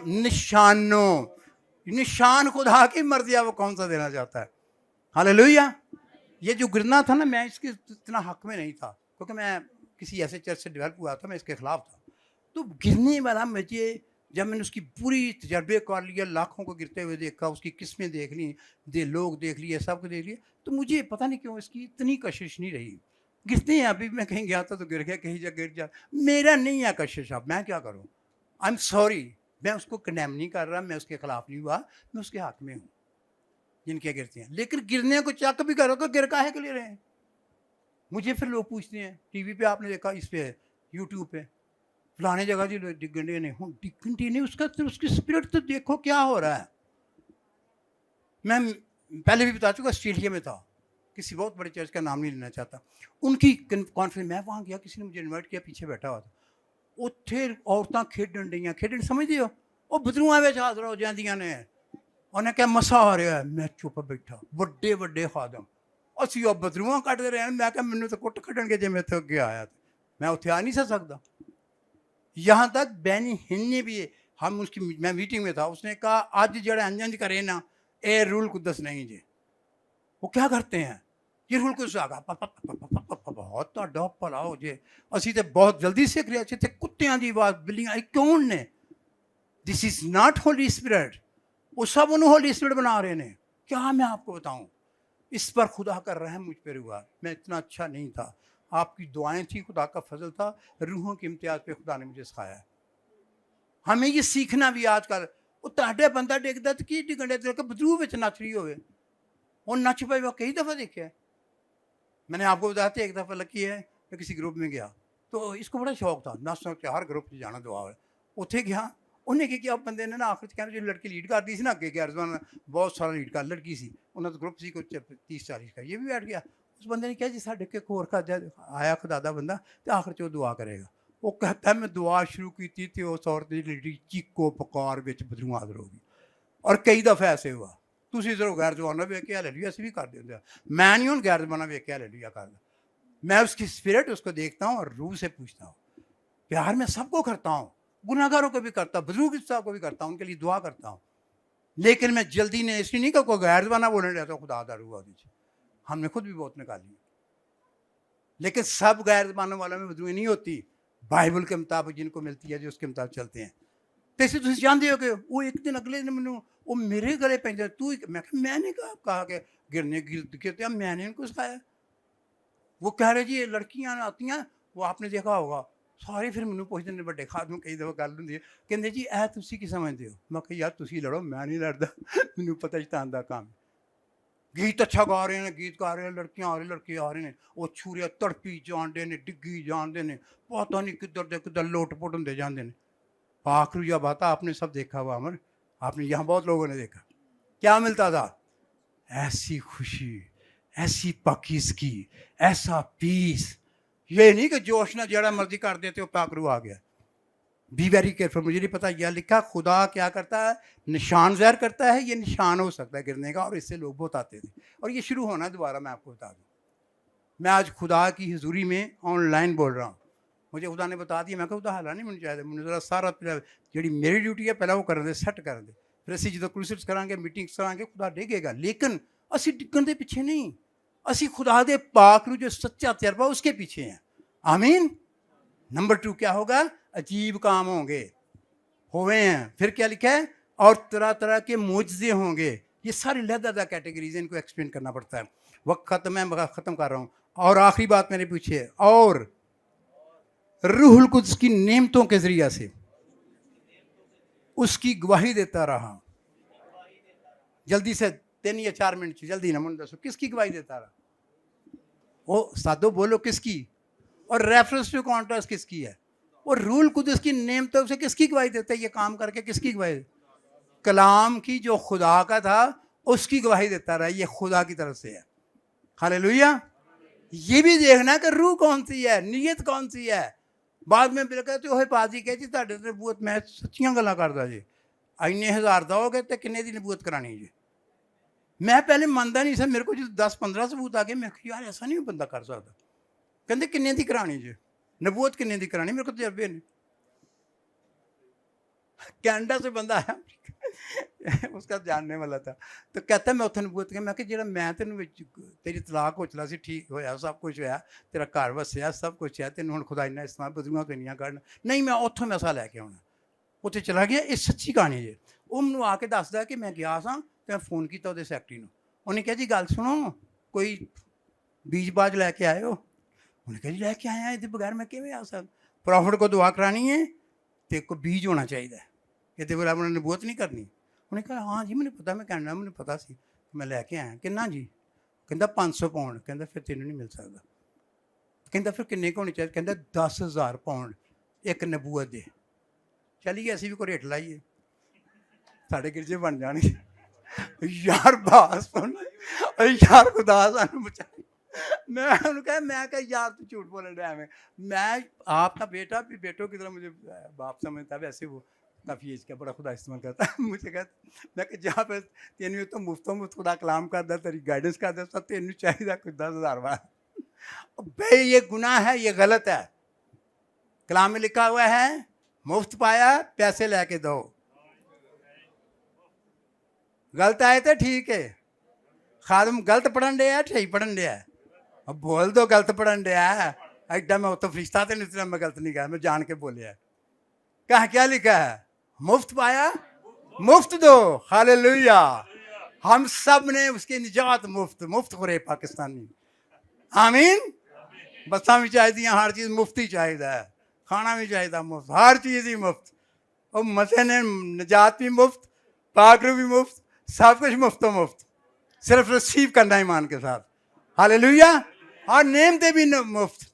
निशान खुदा की मर्जी है, वो कौन सा देना चाहता है? हालेलुया। ये जो गिरना था ना, मैं इसके इतना हक में नहीं था, क्योंकि मैं किसी ऐसे चर्च से डेवलप हुआ था, मैं इसके खिलाफ था। तो गिरने वाला मुझे, जब मैंने उसकी पूरी तजर्बे कर लिया, लाखों को गिरते हुए देखा, उसकी किस्में देख ली, लोग देख लिए, सब को देख लिया, तो मुझे पता नहीं क्यों इसकी इतनी कशिश नहीं रही। गिरते हैं, अभी मैं कहीं गया था तो गिर गया, कहीं जगह गिर जा, मेरा नहीं है कशिश। अब मैं क्या करूँ? आई एम सॉरी, मैं उसको कंडेम नहीं कर रहा, मैं उसके खिलाफ नहीं हुआ, मैं उसके हक में हूँ जिनके गिरते हैं। लेकिन गिरने को चक भी करो तो गिर काहे के लिए रहे हैं? मुझे फिर लोग पूछते हैं, टीवी पे आपने देखा, इस पे यूट्यूब पे, फलाने जगह जी डिगंडे नहीं, उसकी स्पिरिट तो देखो क्या हो रहा है। मैं पहले भी बता चुका, ऑस्ट्रेलिया में था, किसी बहुत बड़े चर्च का नाम नहीं लेना चाहता, उनकी कॉन्फ्रेंस, मैं वहाँ गया, किसी ने मुझे इन्वाइट किया, पीछे बैठा हुआ था, ਉੱਥੇ औरतां खेडन डईयां, खेडन समझदे हो, ਉਹ ਬਦਲੂਆਂ ਵਿੱਚ ਹਾਜ਼ਰ ਹੋ ਜਾਂਦੀਆਂ ਨੇ, ਉਹਨੇ ਕਿਹਾ ਮਸਾ ਆ ਰਿਹਾ, ਮੈਂ ਚੁੱਪ ਬੈਠਾ, ਵੱਡੇ ਵੱਡੇ ਖਾਦਮ, ਅਸੀਂ ਉਹ ਬਦਲੂਆਂ ਕੱਢਦੇ ਰਹੇ, ਮੈਂ ਕਿਹਾ ਮੈਨੂੰ ਤਾਂ ਕੁੱਟ ਕੱਢਣਗੇ ਜੇ ਮੈਂ ਇੱਥੇ ਅੱਗੇ ਆਇਆ, मैं ਉੱਥੇ आ नहीं सकता। यहाँ तक बैनी हिंद ने भी, हम उसकी, मैं मीटिंग में था, उसने कहा आज जड़ा अंजन करे ना ए रूल कुदस नहीं जे, वो क्या करते हैं, ये रूल कुदस आ गया, बहुत ਤੁਹਾਡਾ ਭਲਾ ਹੋ ਜੇ, ਅਸੀਂ ਤੇ ਬਹੁਤ ਜਲਦੀ ਸਿੱਖ ਲਿਆ, ਇੱਥੇ ਕੁੱਤਿਆਂ ਦੀ ਆਵਾਜ਼, ਬਿੱਲੀਆਂ, ਇਹ ਕੌਣ ਨੇ? This is not Holi spirit. वो सब उन्हें होली स्पिरिट बना रहे हैं। क्या मैं आपको बताऊं, इस पर खुदा का रहम मुझ पर हुआ। मैं इतना अच्छा नहीं था, आपकी दुआएं थी, खुदा का फजल था, रूहों के इम्तियाज पे खुदा ने मुझे सिखाया। हमें ये सीखना भी आजकल, वो ताड़े बंदा डिगदा तो की डिगन के बदरू में नच रही हो, वो नच पाए, वो कई दफ़ा देखे है। मैंने आपको बताया था, एक दफ़ा लकी है, मैं किसी ग्रुप में गया, तो इसको बड़ा शौक था नच के हर ग्रुप से जाना, दुआ है, उत्थे गया, उन्हें की किया, बंदे ने ना आखिर कहना, जो लड़की लीड करती थी ना अगे, गैरजवान बहुत सारा लीड कर, लड़की सी, उन्होंने ग्रुप सी कुछ 30-40 का, ये भी बैठ गया। उस बंदे ने कहा जी साढ़े के होर का आया खुदा दा बंदा, तो आखिर च दुआ करेगा। वो कहता है मैं दुआ शुरू की थी, तो उस औरत की लड़ी चीको पकार विच बदलू हाजिर होगी, और कई दफ़ा ऐसे हुआ। तुम इधर गैर जवाना वेख के हाले लिया, असं भी कर देंगे, मैं नहीं हूँ गैर जवाना वेख के हाले लिया करता, मैं उसकी स्पिरिट उसको देखता हूँ और रूह से पूछता हूँ। प्यार मैं सबको करता हूँ, गुनाहगारों को भी करता हूँ, बुजुर्ग साहब को भी करता हूँ, उनके लिए दुआ करता हूँ, लेकिन मैं जल्दी ने इसलिए नहीं कि कोई गैर जवाना बोलने रहता, खुदा दा रूह दीजिए, हमने खुद भी बहुत निकाली, लेकिन सब गैर जबानों वालों में बदबू नहीं होती, बाइबल के मुताबिक जिनको मिलती है जो उसके मुताबिक चलते हैं। तो इसे तुम जानते हो कि वो एक दिन अगले दिन मैंने वो मेरे गले पे तू, मैंने कहा कि गिरने गिरते मैंने इनको सिखाया। वो कह रहे जी ये लड़कियां आती हैं, वो आपने देखा होगा सारे, फिर मैंने पूछते हैं बड़े खादम, कई दफ़ा गल होंगी, कहते जी ऐ तुसी की समझते हो, मैं कहा यार तुसी लड़ो, मैं नहीं लड़ता, मैनू पता शैतान दा काम। गीत अच्छा गा रहे हैं, गीत गा रहे हैं, लड़कियां आ रही, लड़के आ रहे हैं, वो छुरिया तड़पी जानते हैं, डिग्गी जानते हैं, पता नहीं किधर से किधर लोटपुट होंगे जाते हैं। आखिर यह बात आपने सब देखा हुआ, अमर आपने यहाँ बहुत लोगों ने देखा, क्या मिलता था? ऐसी खुशी, ऐसी पाकीज़गी, ऐसा पीस, ये नहीं कि जोश ना जड़ा मर्जी कर देते हो पाकरू आ गया। Be very careful. मुझे नहीं पता यह लिखा खुदा क्या करता है, निशान ज़ाहिर करता है, ये निशान हो सकता है गिरने का, और इससे लोग बहुत आते थे, और ये शुरू होना दोबारा। मैं आपको बता दूँ, मैं आज खुदा की हजूरी में ऑनलाइन बोल रहा हूँ, मुझे खुदा ने बता दिया, मैं कहा खुदा हाला नहीं मुझे चाहिए, मुझे जरा सारा जी मेरी ड्यूटी है पहले वो कर दे, सैट कर दे, फिर असी जो क्रूसिट्स करांगे, मीटिंग्स करांगे, खुदा डिगेगा, लेकिन असी डिगन के पीछे नहीं, असी खुदा दे पाक नूं जो सच्चा तजर्बा उसके पीछे हैं। आमीन। नंबर 2 क्या होगा? अजीब काम होंगे, हुए हैं। फिर क्या लिखा है? और तरह तरह के मुजज़े होंगे। ये सारी लहदा कैटेगरीज, इनको एक्सप्लेन करना पड़ता है। वक्त ख़त्म है, मैं ख़त्म कर रहा हूँ। और आखिरी बात मैंने पूछी है, और रूहुल कुद्स की नेमतों के ज़रिया से उसकी गवाही देता रहा। जल्दी से 3 या 4 मिनट, जल्दी ना मुझे दसो, किसकी गवाही देता रहा? वो सादो बोलो किसकी, और रेफरेंस टू कॉन्ट्रास्ट किसकी है? और रूहुल कुद्स की नेमतों से किसकी गवाही देता है? ये काम करके किसकी गवाही? कलाम की, जो खुदा का था उसकी गवाही देता रहा। ये खुदा की तरफ से है। हालेलुया। ये भी देखना कि रूह कौन सी है, नीयत कौन सी है। बाद में फिर कहते हो पाजी कह जी तुहाडे ते नबूवत, मैं सच्चियां गल्लां करदा जी, इन्ने हज़ार दोगे तो किन्ने दी नबूवत करानी जी। मैं पहले मानता नहीं था, मेरे को जो 10-15 सबूत आ गए, मैं यार ऐसा नहीं बंदा कर सकता। कहते किन्ने दी करानी जी नबूवत, किन्ने दी करानी, मेरे को तजर्बे नहीं। कैनेडा से बंदा आया उसका जानने वाला था, तो कहता मैं उत्थे नबूवत, मैं कि जेड़ा मैं तेन तेरी तलाक हो चला सी, ठीक होया, सब कुछ होया, तेरा घर वसिया, सब कुछ है, तेन हुण खुदा इन्ना इस्तेमाल बदलूआ तो इन्नियां करन नहीं, मैं उत्थों मैसा लैके आउणा। उत्थे चला गया। ये सच्ची कहानी जी। वो मैनूं आके दसदा कि मैं गया सां ते मैं फोन किया उहदे सैकटरी नूं, उन्हें कहा जी गल सुनो, कोई बीज बाज लैके आए हो? उन्हें कहा जी लैके आया, ये बगैर मैं किवें आ सकदा? प्रॉफिट को दुआ करानी है तो कोई बीज होना चाहिए, ये बगैर उन्होंने नबूवत नहीं करनी। उन्हें कहा हाँ जी मैंने पता, मैं कहना मैंने पता सी, मैं लैके आया। किन्ना जी? कहता 500 पाउंड। कहता फिर तेनों नहीं मिल सकता। कहता फिर किन्ने को होनी चाहिए? कहता 10,000 पाउंड एक नबूवत दे। चलिए असी भी कोई रेट लाइए, साढ़े गिरजे बन जाने। यार बात सुन, यार खुदा सानू बचाए। मैं उन्होंने कहा, मैं कहा यार तू झूठ बोल रहा है। मैं आपका बेटा भी बेटों की तरह मुझे बाप समझता, वैसे वो काफ़ी एज का बड़ा खुदा इस्तेमाल करता है। मुझे कहता, मैं कि जहाँ पे तेन तो मुफ्तों मुफ्त खुदा कलाम करदा, तेरी गाइडेंस करदा, तो तेन चाहिए कुछ 10,000 बार। भाई ये गुनाह है, ये गलत है। कलाम में लिखा हुआ है मुफ्त पाया पैसे लेके दो। गलत आए तो ठीक है, खादम गलत पढ़न डे है, ठीक पढ़न डे है। अब बोल दो गलत पढ़न डे है, एकदम मैं तो फरिश्ता तो नहीं, मैं गलत नहीं कहा, मैं जान के बोलिया। कहा क्या लिखा है? मुफ्त पाया मुफ्त दो। हालेलुया। हम सब ने उसकी निजात मुफ्त मुफ्त हो रहे पाकिस्तानी। आमीन। बसा भी चाहिए, हर चीज़ मुफ्त ही चाहिए, खाना भी चाहिए मुफ्त, हर चीज़ ही मुफ्त। और मसे ने निजात भी मुफ्त, पाकरू भी मुफ्त, सब कुछ मुफ्त मुफ्त, सिर्फ रिसीव करना ईमान के साथ। हालेलुया। और नेमते भी मुफ्त।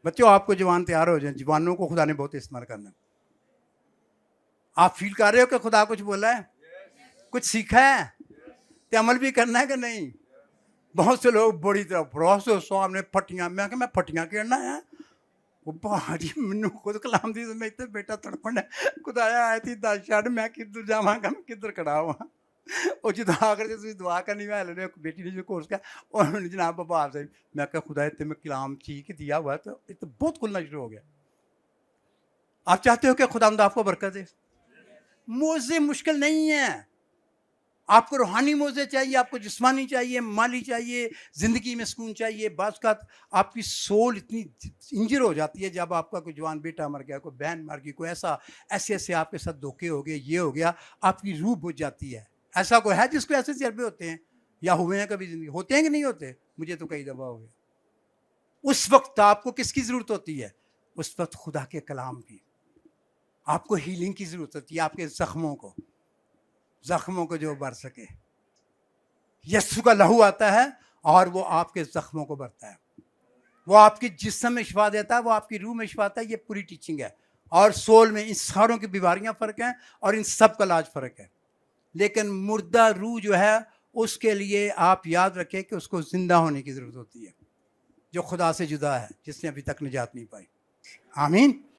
बच्चों आपको जवान तैयार हो जाए, जवानों को खुदा ने बहुत इस्तेमाल करना। आप फील कर रहे हो कि खुदा कुछ बोला है, कुछ सीखा है, तो अमल भी करना है कि नहीं? बहुत से लोग बड़ी तरह बहुत से सामने फटियां, मैं फटियां कहना है वो भाजी मैनू खुद कलाम दी, मैं इतने बेटा तड़पण खुदाया आए थी 10 छड़, मैं किधर जावांगा, मैं किधर खड़ा हुआ। और जो दुआ करते तुम दुआ करनी है, ले बेटी ने जो कोर्स का, और जनाब बाबा आपसे मैं क्या खुदा इतने में कलाम ठीक दिया हुआ, तो ये तो बहुत खुलना शुरू हो गया। आप चाहते हो कि खुदा आपको बरकत दे? मोज़े मुश्किल नहीं है। आपको रूहानी मोज़े चाहिए, आपको जिस्मानी चाहिए, माली चाहिए, ज़िंदगी में सुकून चाहिए। बाज़ का आपकी सोल इतनी इंजर हो जाती है जब आपका कोई जवान बेटा मर गया, कोई बहन मर गई, कोई ऐसे ऐसे आपके साथ धोखे हो गए, ये हो गया, आपकी रूह बुझ जाती है। ऐसा कोई है जिसको ऐसे तजर्बे होते हैं या हुए हैं कभी ज़िंदगी? होते हैं कि नहीं होते? मुझे तो कई दफ़ा हो गया। उस वक्त आपको किसकी ज़रूरत होती है? उस वक्त खुदा के कलाम की। आपको हीलिंग की ज़रूरत होती है, आपके ज़ख्मों को जो भर सके। यीशु का लहू आता है और वो आपके ज़ख्मों को भरता है, वो आपके जिस्म में शिफा देता है, वो आपकी रूह में शिफा देता है। ये पूरी टीचिंग है। और सोल में इन सारों की बीमारियां फ़र्क हैं और इन सब का इलाज फ़र्क है। लेकिन मुर्दा रूह जो है उसके लिए आप याद रखें कि उसको ज़िंदा होने की ज़रूरत होती है, जो खुदा से जुदा है, जिसने अभी तक निजात नहीं पाई। आमीन।